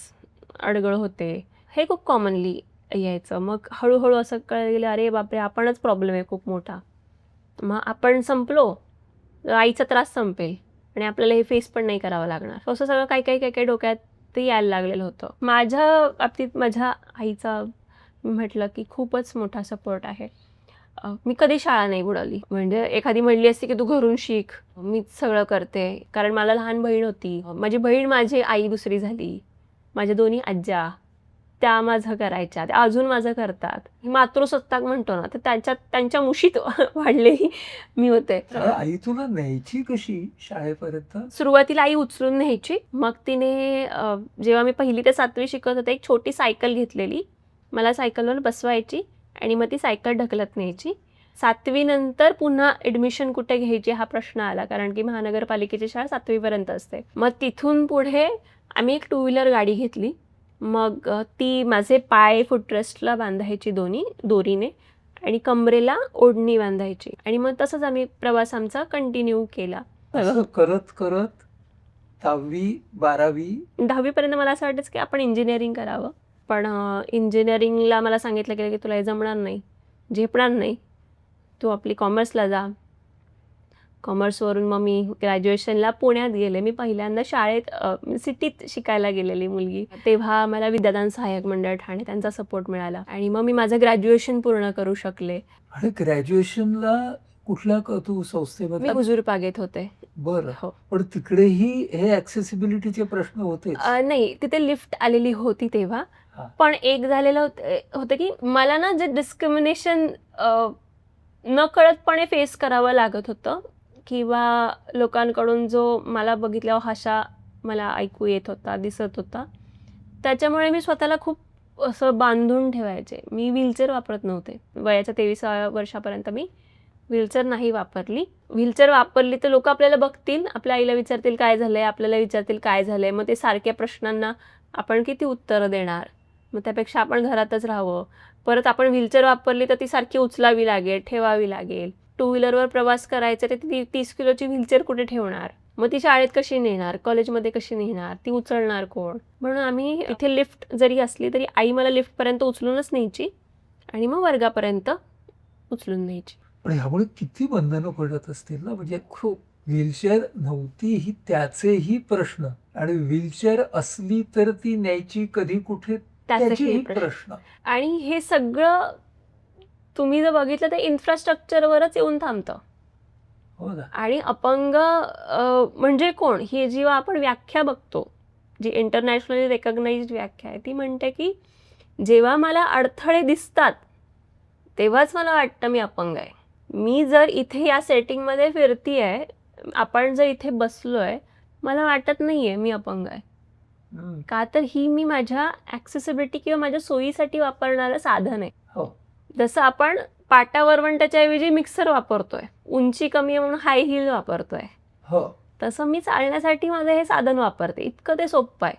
अडगळ होते, हे खूप कॉमनली यायचं. मग हळूहळू असं कळलं गेलं, अरे बापरे आपणच प्रॉब्लेम आहे खूप मोठा. मग आपण संपलो तर आईचा त्रास संपेल आणि आपल्याला हे फेस पण नाही करावं लागणार. असं सगळं काही डोक्यात ते यायला लागलेलं होतं. माझ्या बाबतीत माझ्या आईचा म्हटलं की खूपच मोठा सपोर्ट आहे. मी कधी शाळा नाही बुडवली. म्हणजे एखादी म्हणली असती की तू घरून शिक, मीच सगळं करते. कारण मला लहान बहीण होती. माझी बहीण माझी आई दुसरी झाली. माझ्या 2 आज्या, त्या माझं करायच्या, त्या अजून माझं करतात. मातृसत्ताक म्हणतो ना, तर त्यांच्या मुशीत वाढलेली मी होते. आई तुला न्यायची कशी शाळेपर्यंत? सुरुवातीला आई उचलून न्यायची. मग तिने जेव्हा मी 1ली ते 7वी शिकत होते, एक छोटी सायकल घेतलेली. मला सायकलवर बसवायची आणि मग ती सायकल ढकलत न्यायची. 7वी नंतर पुन्हा ॲडमिशन कुठे घ्यायची हा प्रश्न आला, कारण की महानगरपालिकेची शाळा 7वीपर्यंत असते. मग तिथून पुढे आम्ही एक 2 व्हीलर गाडी घेतली. मग ती माझे पाय फुटरेस्टला बांधायची दोरीने आणि कमरेला ओढणी बांधायची, आणि मग तसंच आम्ही प्रवास आमचा कंटिन्यू केला. असं करत करत 10वी 12वी 10वीपर्यंत मला असं वाटायचं की आपण इंजिनिअरिंग करावं. पण इंजिनिअरिंगला मला सांगितलं गेलं की तुला हे जमणार नाही, झेपणार नाही, तू आपली कॉमर्सला जा. कॉमर्सवरून मग मी ग्रॅज्युएशनला पुण्यात गेले. मी पहिल्यांदा शाळेत सिटीत शिकायला गेलेली मुलगी. तेव्हा मला विद्यादान सहाय्यक मंडळ ठाणे त्यांचा सपोर्ट मिळाला आणि मग मी माझं ग्रॅज्युएशन पूर्ण करू शकले. आणि ग्रॅज्युएशनला कुठल्या तू मी संस्थेमध्ये? हुजूरपागेत होते. बरं. हो. पण तिकडेही हे ऍक्सेसिबिलिटीचे प्रश्न होते. नाही, तिथे लिफ्ट आलेली होती तेव्हा. हा. पण एक झालेलं होतं की मला ना जे डिस्क्रिमिनेशन नकळतपणे फेस करावं लागत होतं किंवा लोकांकडून जो मला बघितल्यावर हाशा मला ऐकू येत होता, दिसत होता, त्याच्यामुळे मी स्वतःला खूप असं बांधून ठेवायचे. मी व्हीलचेअर वापरत नव्हते. वयाच्या 23व्या वर्षापर्यंत मी व्हीलचेअर नाही वापरली. व्हीलचेअर वापरली तर लोक आपल्याला बघतील, आपल्या आईला विचारतील काय झालंय, आपल्याला विचारतील काय झालंय. मग ते सारख्या प्रश्नांना आपण किती उत्तरं देणार. मग त्यापेक्षा आपण घरातच राहावं. परत आपण व्हीलचेअर वापरली तर ती सारखी उचलावी लागेल, ठेवावी लागेल. टू व्हीलरवर प्रवास करायचा तर ती 30 किलोची व्हीलचेअर कुठे ठेवणार. मग ती शाळेत कशी नेणार, कॉलेजमध्ये कशी नेणार, ती उचलणार कोण. म्हणून आम्ही इथे लिफ्ट जरी असली तरी आई मला लिफ्टपर्यंत उचलूनच न्यायची आणि मग वर्गापर्यंत उचलून न्यायची. पण ह्यामुळे किती बंधनं पडत असतील ना. म्हणजे खूप व्हीलचेअर नव्हती ही त्याचेही प्रश्न, आणि व्हीलचेअर असली तर ती न्यायची कधी कुठे त्याचेही त्याचेही प्रश्न. आणि हे सगळं तुम्ही जर बघितलं तर इन्फ्रास्ट्रक्चरवरच येऊन थांबतं. हो ना. आणि अपंग म्हणजे कोण, ही जेव्हा आपण व्याख्या बघतो, जी इंटरनॅशनली रेकग्नाइज्ड व्याख्या आहे, ती म्हणते की जेव्हा मला अडथळे दिसतात तेव्हाच मला वाटतं मी अपंग आहे. मी जर इथे या सेटिंगमध्ये फिरतीये, आपण जर इथे बसलोय, मला वाटत नाहीये मी अपंग आहे. का तर ही मी माझ्या ॲक्सेसिबिलिटी किंवा माझ्या सोयीसाठी वापरणारं साधन आहे. हो. जसं आपण पाटा वरवंटाच्या ऐवजी मिक्सर वापरतोय, उंची कमी आहे म्हणून हाय हील वापरतोय, हो. तसं मी चालण्यासाठी माझं हे साधन वापरते. इतकं ते सोपं आहे.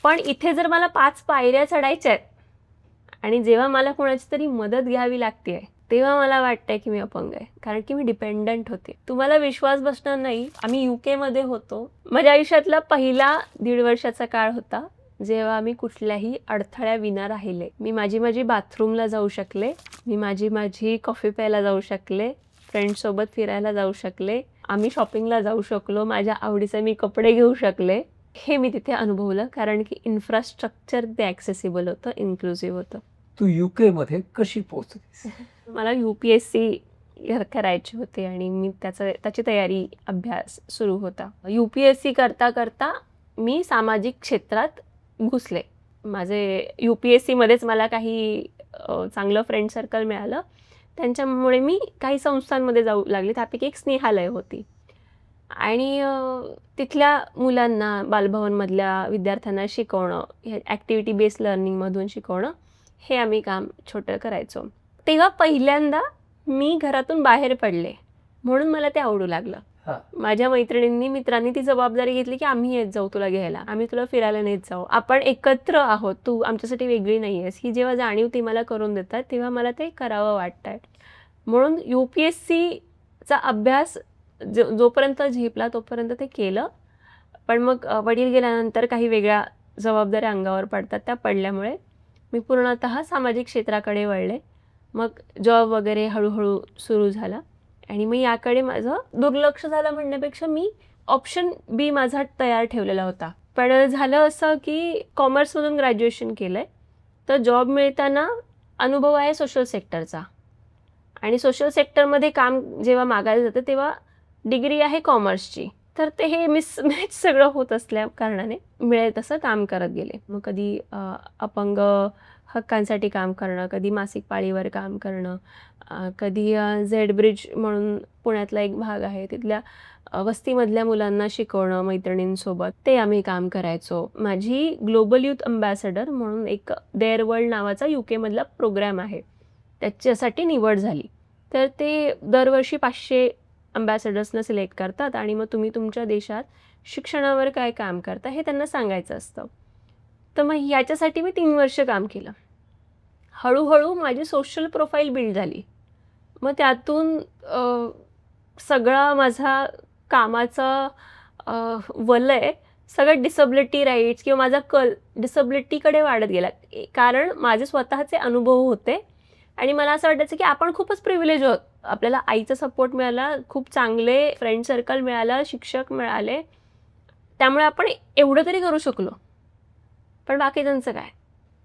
पण इथे जर मला 5 पायऱ्या चढायच्या आहेत आणि जेव्हा मला कोणाची तरी मदत घ्यावी लागते तेव्हा मला वाटतंय की मी अपंग आहे, कारण की मी डिपेंडंट होते. तुम्हाला विश्वास बसणार नाही, आम्ही UK होतो. माझ्या आयुष्यातला पहिला 1.5 वर्षाचा काळ होता जेव्हा मी कुठल्याही अडथळ्याविना राहिले. मी माझी बाथरूमला जाऊ शकले, मी माझी कॉफी प्यायला जाऊ शकले, फ्रेंड्ससोबत फिरायला जाऊ शकले, आम्ही शॉपिंगला जाऊ शकलो, माझ्या आवडीचे मी कपडे घेऊ शकले. हे मी तिथे अनुभवलं, कारण की इन्फ्रास्ट्रक्चर ते ॲक्सेसिबल होतं, इन्क्लुसिव्ह होतं. तू UK कशी पोहोचलीस? मला UPSC करायची होती आणि मी त्याची तयारी, अभ्यास सुरू होता. UPSC करता मी सामाजिक क्षेत्रात घुसले. माझे UPSCमध्येच मला काही चांगलं फ्रेंड सर्कल मिळालं. त्यांच्यामुळे मी काही संस्थांमध्ये जाऊ लागले. त्यापैकी एक स्नेहालय होती आणि तिथल्या मुलांना, बालभवनमधल्या विद्यार्थ्यांना शिकवणं, हे ॲक्टिव्हिटी बेस्ड लर्निंगमधून शिकवणं, हे आम्ही काम छोटं करायचो. तेव्हा पहिल्यांदा मी घरातून बाहेर पडले म्हणून मला ते आवडू लागलं. माझ्या मित्रांनी ती जबाबदारी घेतली की आम्ही येत जाऊ तुला घ्यायला, आम्ही तुला फिरायला नेत जाऊ, आपण एकत्र आहोत, तू आमच्यासाठी वेगळी नाही आहेस, ही जेव्हा जाणीव ती मला करून देतात तेव्हा मला ते करावं वाटतंय. म्हणून UPSCचा अभ्यास जोपर्यंत झेपला तोपर्यंत ते केलं. पण मग वडील गेल्यानंतर काही वेगळ्या जबाबदाऱ्या अंगावर पडतात, त्या पडल्यामुळे मी पूर्णतः सामाजिक क्षेत्राकडे वळले. मग जॉब वगैरे हळूहळू सुरू झाला आणि मग याकडे माझं दुर्लक्ष झालं म्हणण्यापेक्षा मी ऑप्शन B माझा तयार ठेवलेला होता. पण झालं असं की कॉमर्समधून ग्रॅज्युएशन केलं आहे, तर जॉब मिळताना अनुभव आहे सोशल सेक्टरचा, आणि सोशल सेक्टरमध्ये काम जेव्हा मागायला जातं तेव्हा डिग्री आहे कॉमर्सची, तर ते हे मिसमॅच सगळं होत असल्या कारणाने मिळेल तसं काम करत गेले. मग कधी अपंग हक्कांसाठी काम करणं, कधी मासिक पाळीवर काम करणं, कधी झेड ब्रिज म्हणून पुण्यातला एक भाग आहे, तिथल्या वस्तीमधल्या मुलांना शिकवणं मैत्रिणींसोबत, ते आम्ही काम करायचो. माझी ग्लोबल यूथ अम्बॅसेडर म्हणून एक देअर वर्ल्ड नावाचा UKमधला प्रोग्रॅम आहे, त्याच्यासाठी निवड झाली. तर ते दरवर्षी 500 अम्बॅसेडर्सना सिलेक्ट करतात आणि मग तुम्ही तुमच्या देशात शिक्षणावर काय काम करता हे त्यांना सांगायचं असतं. तर मग ह्याच्यासाठी मी 3 वर्ष काम केलं. हळूहळू माझी सोशल प्रोफाईल बिल्ड झाली. मग त्यातून सगळा माझा कामाचा वलय सगळं डिसेबिलिटी राईट्स किंवा माझा डिसेबिलिटीकडे वाढत गेला, कारण माझे स्वतःचे अनुभव होते आणि मला असं वाटायचं की आपण खूपच प्रिव्हिलेज आहोत. आपल्याला आईचा सपोर्ट मिळाला, खूप चांगले फ्रेंड सर्कल मिळालं, शिक्षक मिळाले, त्यामुळे आपण एवढं तरी करू शकलो. पण बाकीच्यांचं काय?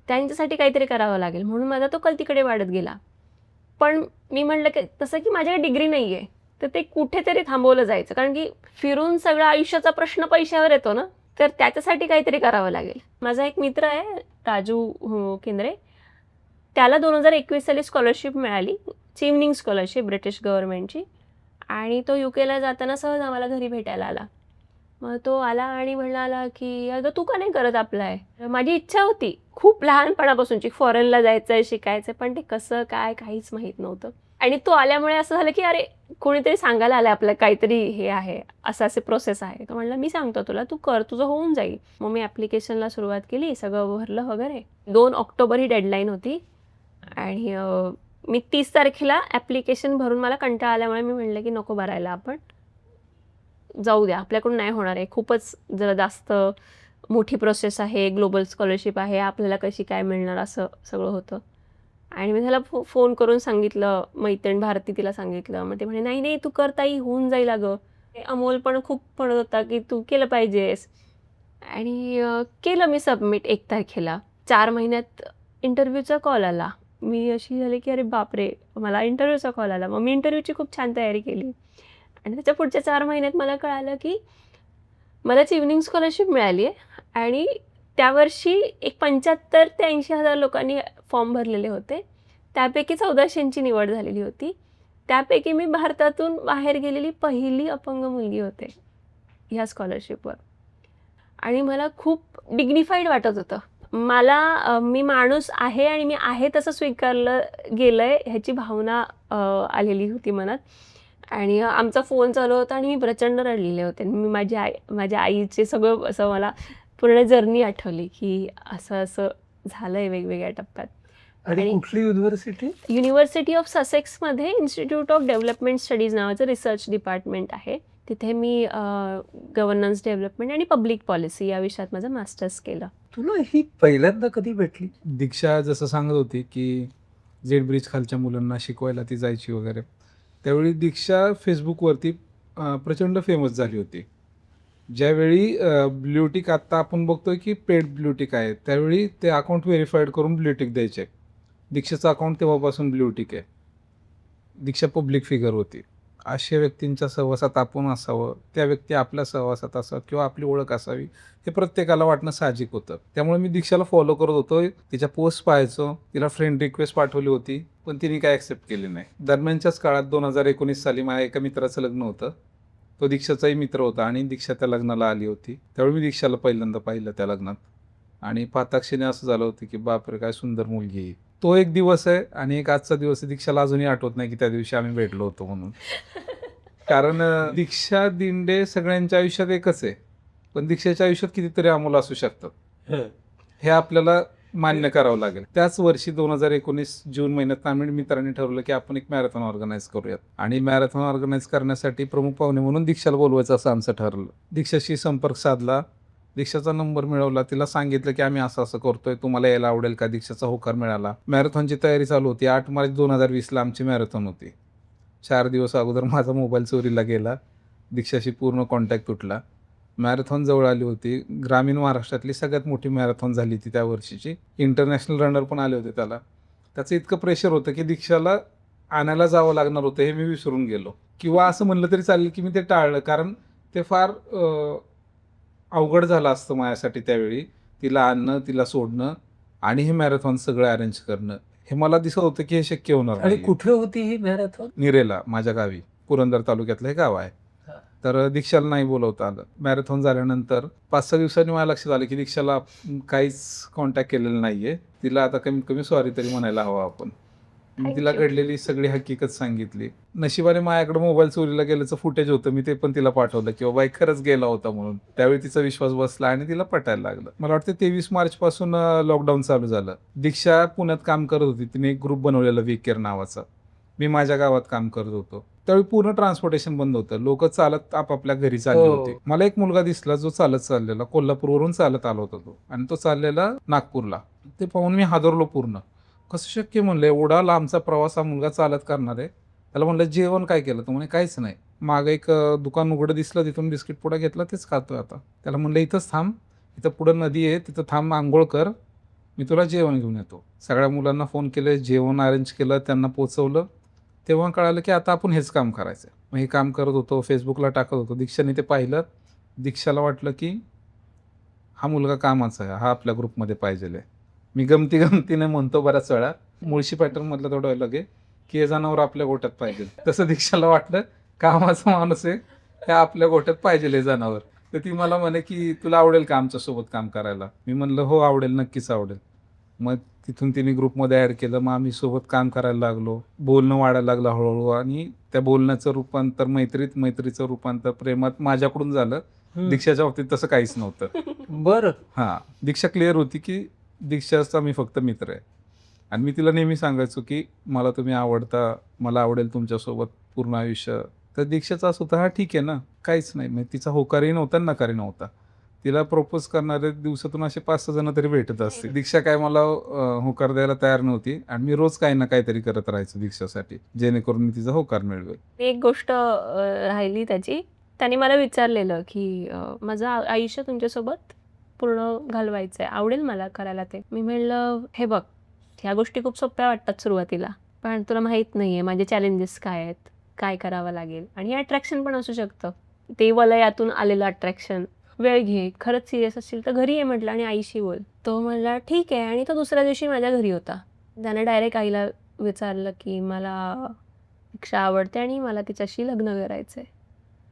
त्यांच्यासाठी काहीतरी करावं लागेल म्हणून माझा तो कल तिकडे वाढत गेला. पण मी म्हटलं की तसं की माझ्याकडे डिग्री नाही आहे, तर ते कुठेतरी थांबवलं जायचं. कारण की फिरून सगळा आयुष्याचा प्रश्न पैशावर येतो ना, तर त्याच्यासाठी काहीतरी करावं लागेल. माझा एक मित्र आहे राजू केंद्रे, त्याला 2021 साली स्कॉलरशिप मिळाली, चिवनिंग स्कॉलरशिप ब्रिटिश गव्हर्नमेंटची, आणि तो UKला जाताना सहज आम्हाला घरी भेटायला आला. मग तो आला आणि म्हणाला की अगं तू का नाही करत अप्लाय? माझी इच्छा होती खूप लहानपणापासूनची, फॉरेनला जायचं आहे, शिकायचं आहे, पण ते कसं काय काहीच माहीत नव्हतं. आणि तो आल्यामुळे असं झालं की अरे कोणीतरी सांगायला आलं आपलं काहीतरी हे आहे, असं असे प्रोसेस आहे. तो म्हणला मी सांगतो तुला, तू कर, तुझं होऊन जाईल. मग मी ॲप्लिकेशनला सुरुवात केली, सगळं भरलं वगैरे. 2 ऑक्टोबर ही डेडलाईन होती आणि मी 30 तारखेला ॲप्लिकेशन भरून मला कंटाळा आल्यामुळे मी म्हणलं की नको भरायला, आपण जाऊ द्या, आपल्याकडून नाही होणार आहे, खूपच जरा जास्त मोठी प्रोसेस आहे, ग्लोबल स्कॉलरशिप आहे, आपल्याला कशी काय मिळणार, असं सगळं होतं. आणि मी त्याला फोन करून सांगितलं, मैत्रीण भारती तिला सांगितलं. मग ते म्हणे नाही नाही तू कर ताई, होऊन जाईल. अगं अमोल पण खूप म्हणत होता की तू केलं पाहिजेस. आणि केलं मी सबमिट 1 तारखेला. 4 महिन्यात इंटरव्ह्यूचा कॉल आला. मी अशी झाली की अरे बापरे, मला इंटरव्ह्यूचा कॉल आला. मग मी इंटरव्ह्यूची खूप छान तयारी केली आणि त्याच्या पुढच्या 4 महिन्यात मला कळालं की मला चिवनिंग स्कॉलरशिप मिळाली आहे आणि त्यावर्षी एक 75,000 ते 80,000 लोकांनी फॉर्म भरलेले होते. त्यापैकी 1400ची निवड झालेली होती. त्यापैकी मी भारतातून बाहेर गेलेली पहिली अपंग मुलगी होते ह्या स्कॉलरशिपवर. आणि मला खूप डिग्निफाईड वाटत होतं. मला मी माणूस आहे आणि मी आहे तसं स्वीकारलं गेलं आहे ह्याची भावना आलेली होती मनात. आणि आमचा फोन चालू होता आणि मी प्रचंड रडलेले होते. मी माझ्या आईचे सगळं असं मला पूर्ण जर्नी आठवली की असं असं झालं आहे वेगवेगळ्या टप्प्यात. आणि कुठली युनिव्हर्सिटी? युनिव्हर्सिटी ऑफ ससेक्समध्ये इन्स्टिट्यूट ऑफ डेव्हलपमेंट स्टडीज नावाचं रिसर्च डिपार्टमेंट आहे. तिथे मी गव्हर्नन्स डेव्हलपमेंट आणि पब्लिक पॉलिसी या विषयात माझं मास्टर्स केलं. तुला ही पहिल्यांदा कधी भेटली? दीक्षा जसं सांगत होती की जेट ब्रिज खालच्या मुलांना शिकवायला ती जायची वगैरे, त्यावेळी दीक्षा फेसबुकवरती प्रचंड फेमस झाली होती. ज्यावेळी ब्ल्यूटिक आत्ता आपण बघतोय की पेड ब्ल्यूटिक आहे, त्यावेळी ते अकाउंट व्हेरीफाईड करून ब्ल्यूटिक द्यायचे. दीक्षाचं अकाउंट तेव्हापासून ब्ल्यूटिक आहे. दीक्षा पब्लिक फिगर होती. अशा व्यक्तींच्या सहवासात आपण असावं, त्या व्यक्ती आपल्या सहवासात असावं किंवा आपली ओळख असावी हे प्रत्येकाला वाटणं साहजिक होतं. त्यामुळे मी दीक्षाला फॉलो करत होतो, तिच्या पोस्ट पाहायचो, तिला फ्रेंड रिक्वेस्ट पाठवली होती पण तिने काय ॲक्सेप्ट केली नाही. दरम्यानच्याच काळात 2019 साली माझ्या एका मित्राचं लग्न होतं. तो दीक्षाचाही मित्र होता आणि दीक्षा त्या लग्नाला आली होती. त्यावेळी मी दीक्षाला पहिल्यांदा पाहिलं त्या लग्नात आणि पाहताक्षणी असं झालं होतं की बापरे काय सुंदर मुलगी आहे. तो एक दिवस आहे आणि एक आजचा दिवस आहे. दीक्षाला अजूनही आठवत नाही की त्या दिवशी आम्ही भेटलो होतो म्हणून. कारण दीक्षा दिंडे सगळ्यांच्या आयुष्यात एकच आहे, पण दीक्षाच्या आयुष्यात कितीतरी अमोल असू शकतात हे आपल्याला मान्य करावं लागेल. त्याच वर्षी 2019 जून महिन्यात आम्ही मित्रांनी ठरवलं की आपण एक मॅरेथॉन ऑर्गनाईज करूयात आणि मॅरेथॉन ऑर्गनाईज करण्यासाठी प्रमुख पाहुणे म्हणून दीक्षाला बोलवायचं असं आमचं ठरलं. दीक्षाशी संपर्क साधला, दीक्षाचा नंबर मिळवला, तिला सांगितलं की आम्ही असं असं करतोय, तुम्हाला यायला आवडेल का? दीक्षाचा होकार मिळाला. मॅरेथॉनची तयारी चालू होती. 8 मार्च 2020ला आमची मॅरेथॉन होती. 4 दिवस अगोदर माझा मोबाईल चोरीला गेला, दीक्षाशी पूर्ण कॉन्टॅक्ट तुटला. मॅरेथॉन जवळ आली होती. ग्रामीण महाराष्ट्रातली सगळ्यात मोठी मॅरेथॉन झाली ती त्या वर्षीची. इंटरनॅशनल रनर पण आले होते त्याला. त्याचं इतकं प्रेशर होतं की दीक्षाला आणायला जावं लागणार होतं हे मी विसरून गेलो, किंवा असं म्हणलं तरी चालेल की मी ते टाळलं, कारण ते फार अवघड झालं असतं माझ्यासाठी त्यावेळी. तिला आणणं, तिला सोडणं आणि हे मॅरेथॉन सगळं अरेंज करणं, हे मला दिसत होतं की हे शक्य होणार आणि नाही. कुठे होती ही मॅरेथॉन? निरेला, माझ्या गावी, पुरंदर तालुक्यातलं हे गाव आहे. तर दीक्षाला नाही बोलवता आलं. मॅरेथॉन झाल्यानंतर 5-6 दिवसांनी मला लक्षात आलं की दीक्षाला काहीच कॉन्टॅक्ट केलेलं नाहीये. तिला आता कमीत कमी सॉरी तरी म्हणायला हवं आपण. मी तिला घडलेली सगळी हकीकत सांगितली. नशिबाने माझ्याकडे मोबाईल चोरीला गेल्याचं फुटेज होतं, मी ते पण तिला पाठवलं की बाबा खरंच गेला होता म्हणून. त्यावेळी तिचा विश्वास बसला आणि तिला पटायला लागलं. मला वाटतं 23 मार्च पासून लॉकडाऊन चालू झालं. दीक्षा पुण्यात काम करत होती, तिने एक ग्रुप बनवलेला वीकेअर नावाचा. मी माझ्या गावात काम करत होतो. त्यावेळी पूर्ण ट्रान्सपोर्टेशन बंद होतं, लोक चालत आपापल्या घरी चालले होते. मला एक मुलगा दिसला जो चालत चाललेला, कोल्हापूरवरून चालत आला होता तो, आणि तो चाललेला नागपूरला. ते पाहून मी हादरलो पूर्ण. कसं शक्य म्हणलं, एवढा लांबचा प्रवास हा मुलगा चालत करणार आहे. त्याला म्हणलं जेवण काय केलं? तो म्हणे काहीच नाही. मागं एक दुकान उघडं दिसलं, तिथून बिस्किट पुडा घेतला, तेच खातोय आता. त्याला म्हणलं इथंच थांब, इथं पुढं नदी आहे, तिथं थांब, अंघोळ कर, मी तुला जेवण घेऊन येतो. सगळ्या मुलांना फोन केले, जेवण अरेंज केलं, त्यांना पोचवलं. तेव्हा कळालं की आता आपण हेच काम करायचं. मग हे काम करत होतो, फेसबुकला टाकत होतो. दीक्षाने ते पाहिलं. दीक्षाला वाटलं की हा मुलगा कामाचा आहे, हा आपल्या ग्रुपमध्ये पाहिजे. मी गमतीने म्हणतो बऱ्याच वेळा, मुळशी पॅटर्न मधलं थोडं अलग आहे की हे जनावर आपल्या गोट्यात पाहिजे. तसं दीक्षाला वाटलं कामाचा माणूस आहे, हे आपल्या गोट्यात पाहिजे हे जनावर. तर ती मला म्हणे की तुला आवडेल का आमच्यासोबत काम करायला? मी म्हणलं हो आवडेल, नक्कीच आवडेल. मग तिथून तिने ग्रुपमध्ये ॲड केलं. मग आम्ही सोबत काम करायला लागलो. बोलणं वाढायला लागलं हळूहळू आणि त्या बोलण्याचं रूपांतर मैत्रीचं रूपांतर प्रेमात माझ्याकडून झालं. दीक्षाच्या बाबतीत तसं काहीच नव्हतं. बरं. हां, दीक्षा क्लिअर होती की दीक्षाचा मी फक्त मित्र आहे. आणि मी तिला नेहमी सांगायचो की मला तुम्ही आवडता, मला आवडेल तुमच्यासोबत पूर्ण आयुष्य. तर दीक्षाचा असं होतं, हा ठीक आहे ना, काहीच नाही. मग तिचा होकारही नव्हता, नकारही नव्हता. तिला प्रपोज करणारे दिवसातून असे 5-6 जण तरी भेटत असते. दीक्षा काय मला होकार द्यायला तयार नव्हती आणि मी रोज काही ना काहीतरी करत राहायचो दीक्षासाठी, जेणेकरून मी तिचा होकार मिळवेल. एक गोष्ट राहिली त्याची. त्याने मला विचारलेलं की माझं आयुष्य तुमच्यासोबत पूर्ण घालवायचं आहे, आवडेल मला करायला ते. मी म्हणलं हे बघ, ह्या गोष्टी खूप सोप्या वाटतात सुरुवातीला, पण तुला माहीत नाही आहे माझे चॅलेंजेस काय आहेत, काय करावं लागेल. आणि हे अट्रॅक्शन पण असू शकतं, ते वलयातून आलेलं अट्रॅक्शन. वेळ घे, खरंच सिरियस असेल तर घरी ये म्हटलं आणि आईशी बोल. तो म्हणला ठीक आहे. आणि तो दुसऱ्या दिवशी माझ्या घरी होता. त्याने डायरेक्ट आईला विचारलं की मला दीक्षा आवडते आणि मला तिच्याशी लग्न करायचं आहे.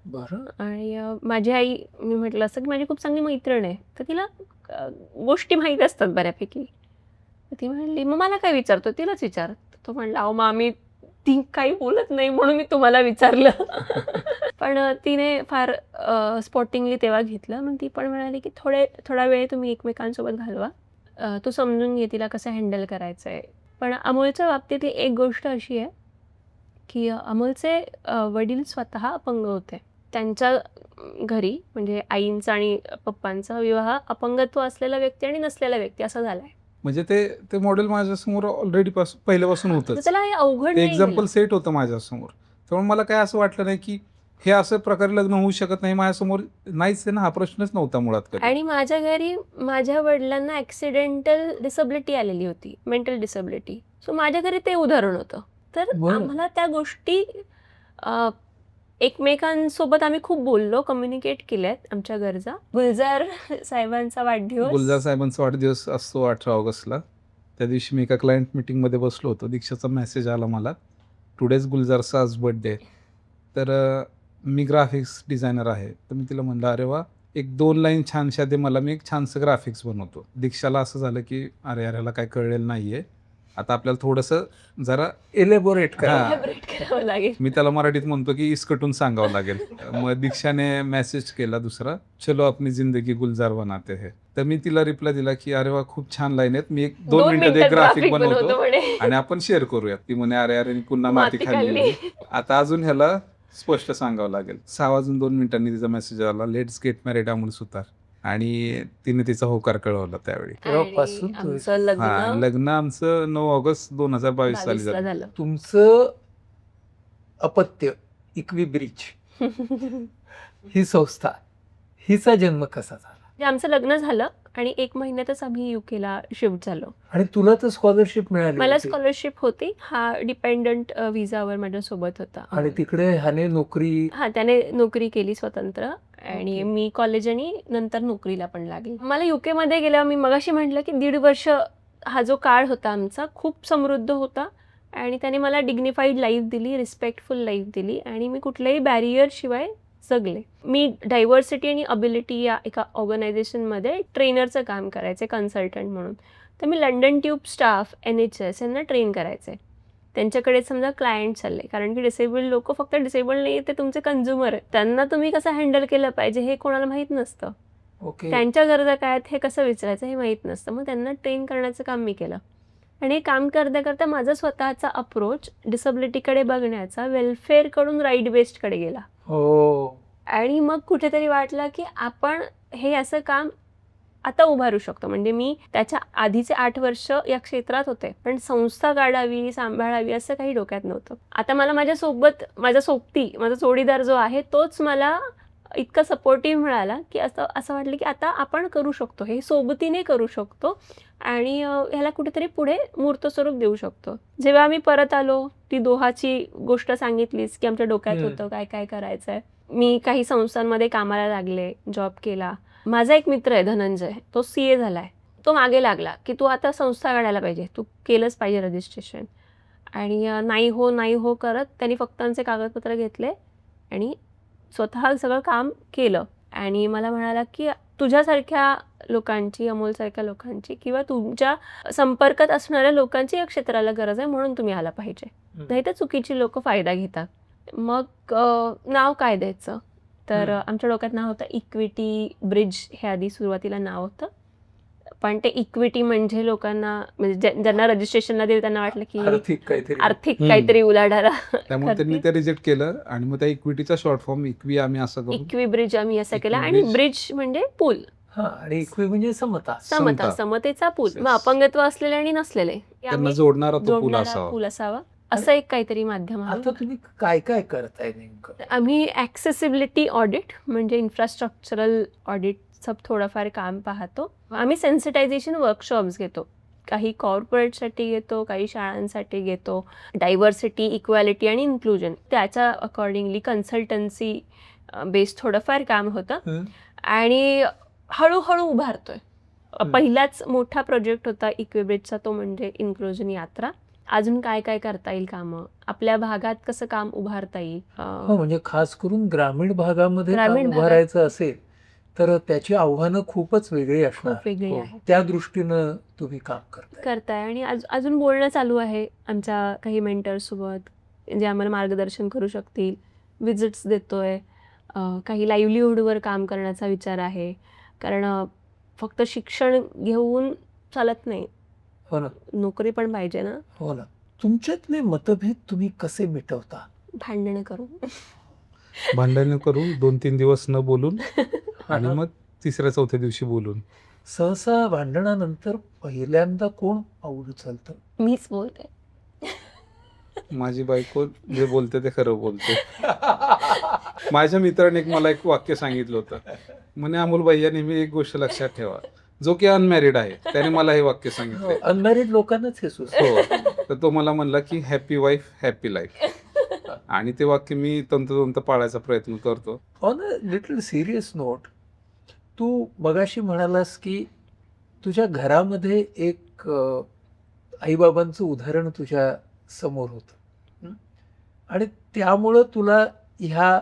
बरं. आणि माझी आई, मी म्हटलं असं की माझी खूप चांगली मैत्रीण आहे, तर तिला गोष्टी माहीत असतात बऱ्यापैकी. तर ती म्हणली मग मला काय विचारतो, तिलाच विचार. तो म्हणला अहो मग आम्ही ती काही बोलत नाही म्हणून मी तुम्हाला विचारलं. पण तिने फार स्पॉटिंगली तेव्हा घेतलं. मग ती पण म्हणाली की थोडा वेळ तुम्ही एकमेकांसोबत घालवा, तू समजून घे तिला कसं हँडल करायचं आहे. पण अमोलच्या बाबतीतली एक गोष्ट अशी आहे की अमोलचे वडील स्वतः अपंग होते. त्यांच्या घरी म्हणजे आईंचा आणि पप्पांचा विवाह अपंगत्व असलेला व्यक्ती आणि नसलेला व्यक्ती असा झालाय. म्हणजे ते मॉडेल माझ्यासमोर ऑलरेडी पहिल्यापासून तर होतंच. त्याला हे अवघड ते नाही एक्झाम्पल गेलं. सेट होतं माझ्यासमोर. त्यामुळे मला काय असं वाटलं नाही की हे असं प्रकारे लग्न होऊ शकत नाही माझ्यासमोर. नाहीच आहे ना, हा प्रश्नच नव्हता मुळात कधी. आणि माझ्या घरी माझ्या वडिलांना ॲक्सिडेंटल डिसेबिलिटी आलेली होती, मेंटल डिसेबिलिटी. सो माझ्या घरी ते उदाहरण होतं. तर बरं. आम्हाला त्या गोष्टी एकमेकांसोबत आम्ही खूप बोललो, कम्युनिकेट केल्यात आमच्या गरजा. गुलजार साहेबांचा वाढदिवस. गुलजार साहेबांचा वाढदिवस असतो 18 ऑगस्टला. त्या दिवशी मी एका क्लायंट मीटिंगमध्ये बसलो होतो. दीक्षाचा मेसेज आला मला, टुडेज गुलजारचा आज बर्थडे. तर मी ग्राफिक्स डिझायनर आहे. तर मी तिला म्हणलं अरे वा, 1-2 लाईन छानशा दे मला, मी एक छानसं ग्राफिक्स बनवतो. दीक्षाला असं झालं की अरे याला काय कळलेलं नाहीये, आता आपल्याला थोडंसं जरा एलेबोरेट करा. हां. elaborate करावं लागेल. मी त्याला मराठीत म्हणतो की इसकटून सांगावं लागेल. मग दीक्षाने मेसेज केला दुसरा, चलो अपनी जिंदगी गुलजार बनाते है. तर मी तिला रिप्लाय दिला की अरे वा, खूप छान लाईन आहेत, मी 2 मिनिटात एक ग्राफिक बनवतो म्हणे. आणि आपण शेअर करूयात. ती म्हणे अरे पुन्हा माती माती खाल्ली. खाल्ली. आता अजून ह्याला स्पष्ट सांगावं लागेल. 6 वाजून 2 मिनिटांनी तिचा मेसेज आला, लेट्स गेट मॅरिड अमोल सुतार. आणि तिने तिचा होकार कळवला त्यावेळी. तेव्हापासून आणि आमचं हा, लग्न लग्न आमचं 9 ऑगस्ट 2022 साली 22 ला झालं. झालं. तुमचं अपत्य इक्विब्रिज ही संस्था, हिचा जन्म कसा झाला? म्हणजे आमचं लग्न झालं आणि 1 महिन्यातच आम्ही युकेला शिफ्ट झालो. आणि तुला तर स्कॉलरशिप मिळाली मला होती. स्कॉलरशिप होती. हा डिपेंडंट व्हिसावर माझ्या सोबत होता. आणि तिकडे ह्याने नोकरी. हा, त्याने नोकरी केली स्वतंत्र आणि ओके. मी कॉलेज आणि नंतर नोकरीला पण लागली. मला युके मध्ये गेल्यावर मी मगाशी म्हटलं की 1.5 वर्ष हा जो काळ होता आमचा खूप समृद्ध होता आणि त्याने मला डिग्निफाईड लाईफ दिली, रिस्पेक्टफुल लाईफ दिली आणि मी कुठल्याही बॅरियर शिवाय जगले. मी डायव्हर्सिटी आणि अबिलिटी या एका ऑर्गनायझेशनमध्ये ट्रेनरचं काम करायचे, कन्सल्टंट म्हणून. तर मी लंडन ट्यूब स्टाफ, NHS यांना ट्रेन करायचे. त्यांच्याकडे समजा क्लायंट चालले, कारण की डिसेबल्ड लोक फक्त डिसेबल्ड नाही, ते तुमचे कन्झ्युमर आहेत. त्यांना तुम्ही कसं हँडल केलं पाहिजे हे कोणाला माहीत नसतं. ओके. त्यांच्या गरजा काय आहेत हे कसं विचारायचं हे माहीत नसतं. मग त्यांना ट्रेन करण्याचं काम मी केलं. आणि हे काम करता करता माझा स्वतःचा अप्रोच डिसेबिलिटीकडे बघण्याचा वेलफेअरकडून राईट बेस्डकडे गेला. हो. आणि मग कुठेतरी वाटलं की आपण हे असं काम आता उभारू शकतो. म्हणजे मी त्याच्या आधीचे 8 वर्ष या क्षेत्रात होते, पण संस्था काढावी, सांभाळावी असं काही डोक्यात नव्हतं. आता मला माझ्या सोबती माझा जोडीदार जो आहे तोच मला इतका सपोर्टिव्ह मिळाला, की असं वाटलं की आता आपण करू शकतो, हे सोबतीने करू शकतो आणि ह्याला कुठेतरी पुढे मूर्तस्वरूप देऊ शकतो. जेव्हा आम्ही परत आलो, ती दोहाची गोष्ट सांगितलीस, की आमच्या डोक्यात होतं काय काय करायचंय. मी काही संस्थांमध्ये कामाला लागले, जॉब केला. माझा एक मित्र आहे धनंजय, तो CA झालाय. तो मागे लागला, की तू आता संस्था काढायला पाहिजे, तू केलंच पाहिजे रजिस्ट्रेशन. आणि नाही हो करत त्यांनी फक्त आमचे कागदपत्र घेतले आणि स्वतः सगळं काम केलं. आणि मला म्हणाला, की तुझ्यासारख्या लोकांची, अमोलसारख्या लोकांची किंवा तुमच्या संपर्कात असणाऱ्या लोकांची या क्षेत्राला गरज आहे, म्हणून तुम्ही आला पाहिजे. नाही तर चुकीची लोक फायदा घेतात. मग नाव काय द्यायचं, तर आमच्या डोक्यात नाव होतं इक्विटी ब्रिज. हे आधी सुरुवातीला नाव होतं, पण ते इक्विटी म्हणजे लोकांना, म्हणजे ज्यांना रजिस्ट्रेशनला दिलं त्यांना वाटलं की आर्थिक काहीतरी उलाढाला त्यामुळे त्यांनी ते रिजेक्ट केलं आणि मग त्या इक्विटीचा शॉर्ट फॉर्म इक्वी आम्ही असं करू, इक्वी ब्रिज आम्ही असं केलं. इक्वी आणि ब्रिज. ब्रिज म्हणजे पूल, आणि इक्वी म्हणजे समता. समतेचा पूल. Yes. मग अपंगत्व असलेले आणि नसलेले त्यांना जोडणारा तो पूल जोडणारा असावा. पूल असावा, असं एक काहीतरी माध्यम आहे. आता तुम्ही काय काय करताय नेमकं? आम्ही ॲक्सेसिबिलिटी ऑडिट म्हणजे इन्फ्रास्ट्रक्चरल ऑडिटचं थोडंफार काम पाहतो. आम्ही सेन्सिटायझेशन वर्कशॉप्स घेतो. काही कॉर्पोरेटसाठी घेतो, काही शाळांसाठी घेतो. डायव्हर्सिटी, इक्वॅलिटी आणि इन्क्लुजन त्याच्या अकॉर्डिंगली कन्सल्टन्सी बेस्ड थोडंफार काम होतं. आणि हळूहळू उभारतोय. पहिलाच मोठा प्रोजेक्ट होता इक्विब्रिजचा, तो म्हणजे इन्क्लुजन यात्रा. अजून काय काय करता येईल कामं, आपल्या भागात कसं काम उभारता येईल. हो, म्हणजे खास करून ग्रामीण भागामध्ये ग्रामीण काम भागात. उभारायचं असेल तर त्याची आव्हानं खूपच वेगळी असणार. खूप वेगळी हो, आहेत. त्या दृष्टीनं तुम्ही काम करताय. आणि अजून बोलणं चालू आहे आमच्या काही मेंटर्ससोबत, जे आम्हाला मार्गदर्शन करू शकतील. विजिट्स देतोय. काही लाईव्हलीहूडवर काम करण्याचा विचार आहे, कारण फक्त शिक्षण घेऊन चालत नाही, हो ना. नोकरी पण पाहिजे ना. हो ना. तुमच्यातले मतभेद तुम्ही कसे मिटवता? भांडणं करू. भांडण करून 2-3 दिवस न बोलून आणि मग 3ऱ्या-4थ्या दिवशी बोलून. सहसा भांडणानंतर पहिल्यांदा कोण पाऊल उचलतं? मीच बोलते. माझी बायको जे बोलते ते खरं बोलते. माझ्या मित्राने मला एक वाक्य सांगितलं होतं, म्हणे अमोल भैया नेहमी एक गोष्ट लक्षात ठेवा, जो की अनमॅरिड आहे त्याने मला हे वाक्य सांगितलं. अनमॅरिड लोकांनाच हे सुचतं. हो, तर तो मला म्हणला की हॅपी वाईफ हॅपी लाईफ. आणि ते वाक्य मी तंतोतंत पाळायचा प्रयत्न करतो. On a little serious note, तू मगाशी म्हणालास की तुझ्या घरामध्ये एक आईबाबांचं उदाहरण तुझ्या समोर होतं आणि त्यामुळं तुला ह्या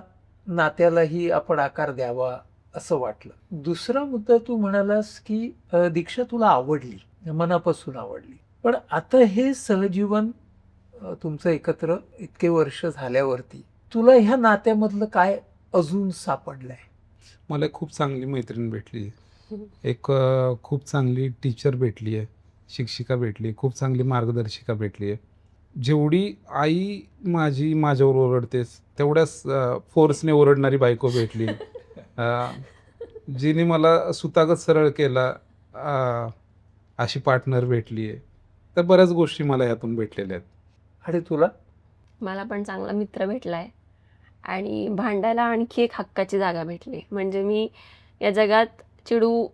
नात्यालाही आपण आकार द्यावा असं वाटलं. दुसरा मुद्दा तू म्हणालास की दीक्षा तुला आवडली, मनापासून आवडली. पण आता हे सहजीवन तुमचं एकत्र इतके वर्ष झाल्यावरती तुला ह्या नात्यामधलं काय अजून सापडलंय? मला खूप चांगली मैत्रीण भेटली, एक खूप चांगली टीचर भेटली आहे, शिक्षिका भेटली, खूप चांगली मार्गदर्शिका भेटली आहे. जेवढी आई माझी माझ्यावर ओरडतेस तेवढ्याच फोर्सने ओरडणारी बायको भेटली, जिने मला सुतागत सरळ केला अशी पार्टनर भेटली आहे. तर बऱ्याच गोष्टी मला यातून भेटलेल्या आहेत. आणि तुला? मला पण चांगला मित्र भेटलाय आणि भांडायला आणखी एक हक्काची जागा भेटली. म्हणजे मी या जगात चिडू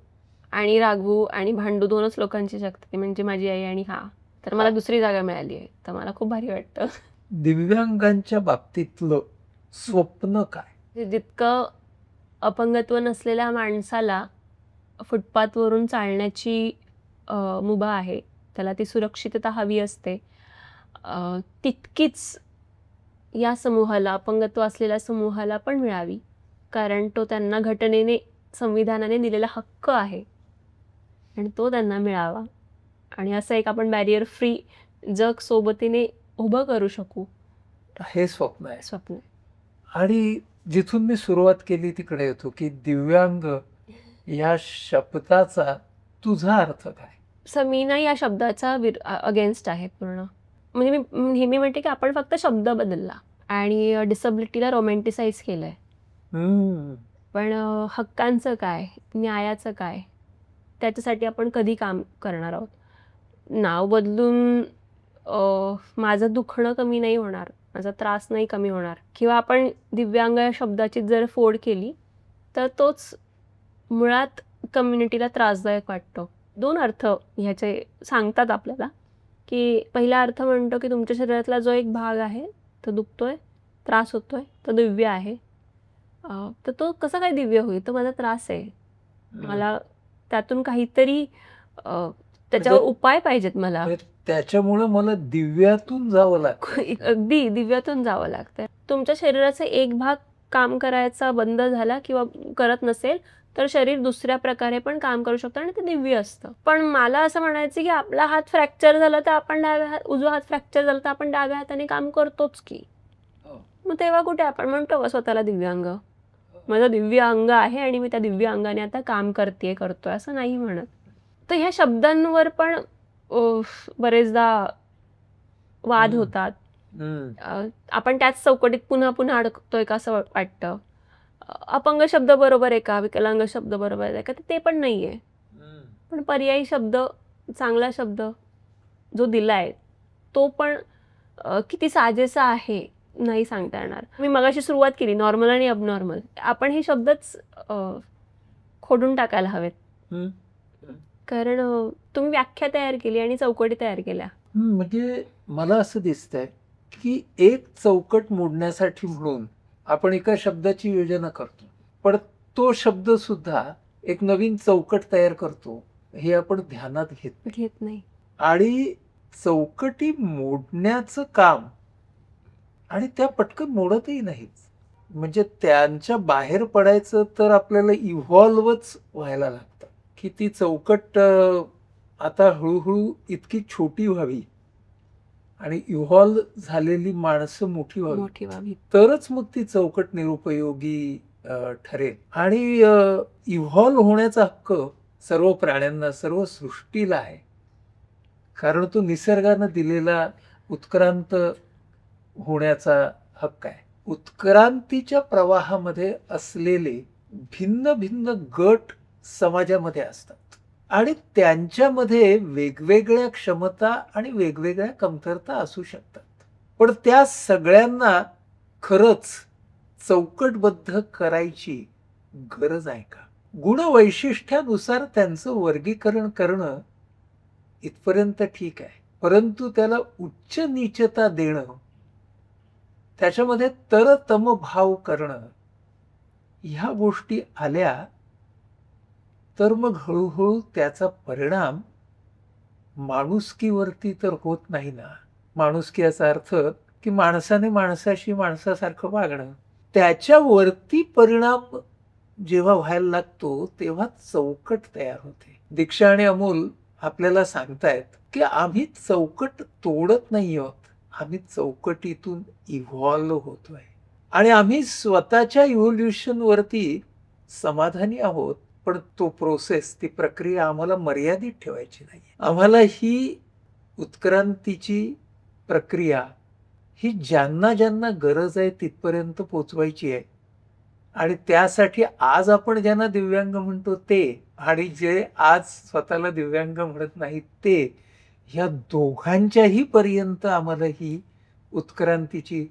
आणि रागवू आणि भांडू 2च लोकांची शक्ती, म्हणजे माझी आई आणि हा. तर मला दुसरी जागा मिळाली आहे, तर मला खूप भारी वाटतं. दिव्यांगांच्या बाबतीतलं स्वप्न काय? जितकं अपंगत्व नसलेल्या माणसाला फुटपाथवरून चालण्याची मुभा आहे, त्याला ती सुरक्षितता हवी असते, तितकीच या समूहाला, अपंगत्व असलेल्या समूहाला पण मिळावी. कारण तो त्यांना घटनेने, संविधानाने दिलेला हक्क आहे आणि तो त्यांना मिळावा. आणि असं एक आपण बॅरियर फ्री जग सोबतीने उभं करू शकू, हे स्वप्न आहे. स्वप्न. आणि जिथून मी सुरुवात केली तिकडे येतो की दिव्यांग या शब्दाचा तुझा अर्थ काय? मी नाही या शब्दाचा अगेन्स्ट आहे पूर्ण. म्हणजे मी नेहमी म्हणते की आपण फक्त शब्द बदलला आणि डिसेबिलिटीला रोमॅन्टिसाइज केलंय. पण हक्कांचं काय, न्यायाचं काय, त्याच्यासाठी आपण कधी काम करणार आहोत. नाव बदलून माझं दुखणं कमी नाही होणार, माझा त्रास नाही कमी होणार. किंवा आपण दिव्यांग या शब्दाची जर फोड केली तर तोच मुळात कम्युनिटीला त्रासदायक वाटतो. 2 अर्थ ह्याचे सांगतात आपल्याला, की पहिला अर्थ म्हणतो की तुमच्या शरीरातला जो एक भाग आहे तो दुखतोय, त्रास होतोय, तो दिव्य आहे. तर तो कसा काय दिव्य होईल? तो माझा त्रास आहे. मला त्यातून काहीतरी त्याच्यावर उपाय पाहिजेत मला. म्हणजे त्याच्यामुळं मला दिव्यातून जावं लागतं. अगदी दिव्यातून जावं लागतं. तुमच्या शरीराचा एक भाग काम करायचा बंद झाला किंवा करत नसेल तर शरीर दुसऱ्या प्रकारे पण काम करू शकतं आणि ते दिव्य असतं. पण मला असं म्हणायचं की आपला हात फ्रॅक्चर झाला तर आपण उजवा हात फ्रॅक्चर झाला तर आपण डाव्या हाताने काम करतोच की. मग तेव्हा कुठे आपण म्हणतो का स्वतःला दिव्यांग? माझं दिव्य अंग आहे आणि मी त्या दिव्य अंगाने आता काम करतोय असं नाही म्हणत. तर ह्या शब्दांवर पण बरेचदा वाद होतात. आपण त्याच चौकटीत पुन्हा पुन्हा अडकतोय का असं वाटतं. अपंग शब्द बरोबर आहे का, विकलांग शब्द बरोबर आहे का, ते पण नाहीये. पण पर्यायी शब्द, चांगला शब्द जो दिलाय तो पण किती साजेसा आहे नाही सांगता येणार. मी मगाशी सुरुवात केली नॉर्मल आणि अबनॉर्मल. आपण हे शब्दच खोडून टाकायला हवेत. कारण तुम्ही व्याख्या तयार केली आणि चौकटी तयार केल्या. म्हणजे मला असं दिसतंय की एक चौकट मोडण्यासाठी म्हणून आपण एका शब्दाची योजना करतो, पण तो शब्द सुद्धा एक नवीन चौकट तयार करतो हे आपण ध्यानात घेत नाही. आणि चौकटी मोडण्याचं काम आणि त्या पटकन मोडतही नाहीत. म्हणजे त्यांच्या बाहेर पडायचं तर आपल्याला इव्हॉल्वच व्हायला लागतं की ती चौकट आता हळूहळू इतकी छोटी व्हावी आणि इव्हॉल्व झालेली माणसं मोठी व्हावी, तरच मग ती चौकट निरुपयोगी ठरेल. आणि इव्हॉल्व होण्याचा हक्क सर्व प्राण्यांना, सर्व सृष्टीला आहे, कारण तो निसर्गानं दिलेला उत्क्रांत होण्याचा हक्क आहे. उत्क्रांतीच्या प्रवाहामध्ये असलेले भिन्न भिन्न गट समाजामध्ये असतात आणि त्यांच्यामध्ये वेगवेगळ्या क्षमता आणि वेगवेगळ्या कमतरता असू शकतात. पण त्या सगळ्यांना खरंच चौकटबद्ध करायची गरज आहे का? गुणवैशिष्ट्यानुसार त्यांचं वर्गीकरण करणं इथपर्यंत ठीक आहे, परंतु त्याला उच्च नीचता देणं, त्याच्यामध्ये तरतम भाव करणं, ह्या गोष्टी आल्या तर मग हळूहळू त्याचा परिणाम माणुसकीवरती तर होत नाही ना. माणुसकी याचा अर्थ की माणसाने माणसाशी माणसासारखं वागणं, त्याच्यावरती परिणाम जेव्हा व्हायला लागतो तेव्हा चौकट तयार होते. दीक्षा आणि अमोल आपल्याला सांगतायत की आम्ही चौकट तोडत नाही आहोत, आम्ही चौकटीतून इव्हॉल्व होतोय आणि आम्ही स्वतःच्या इव्होल्युशन वरती समाधानी आहोत. पण तो प्रोसेस, ती प्रक्रिया आम्हाला मर्यादित ठेवायची नाही. आम्हाला ही उत्क्रांतीची प्रक्रिया ही ज्यांना ज्यांना गरज आहे तिथपर्यंत पोचवायची आहे. आणि त्यासाठी आज आपण ज्यांना दिव्यांग म्हणतो ते आणि जे आज स्वतःला दिव्यांग म्हणत नाहीत ते, ह्या दोघांच्याही पर्यंत आम्हाला ही उत्क्रांतीची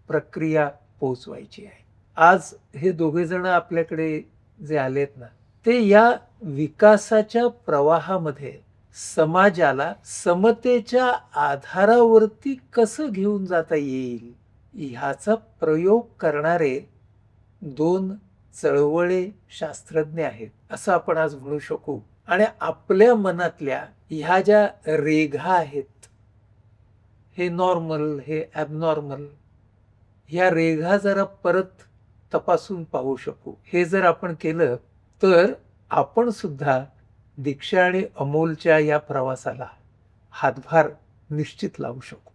प्रक्रिया पोचवायची आहे. आज हे दोघे जण आपल्याकडे जे आलेत ना, ते या विकासाच्या प्रवाहामध्ये समाजाला समतेच्या आधारावरती कसं घेऊन जाता येईल ह्याचा प्रयोग करणारे 2 चळवळे शास्त्रज्ञ आहेत असं आपण आज म्हणू शकू. आणि आपल्या मनातल्या ह्या ज्या रेघा आहेत, हे नॉर्मल, हे ॲबनॉर्मल, ह्या रेघा जरा परत तपासून पाहू शकू. हे जर आपण केलं तर आपण सुद्धा दीक्षा आणि अमोलच्या या प्रवासाला हातभार निश्चित लावू शकू.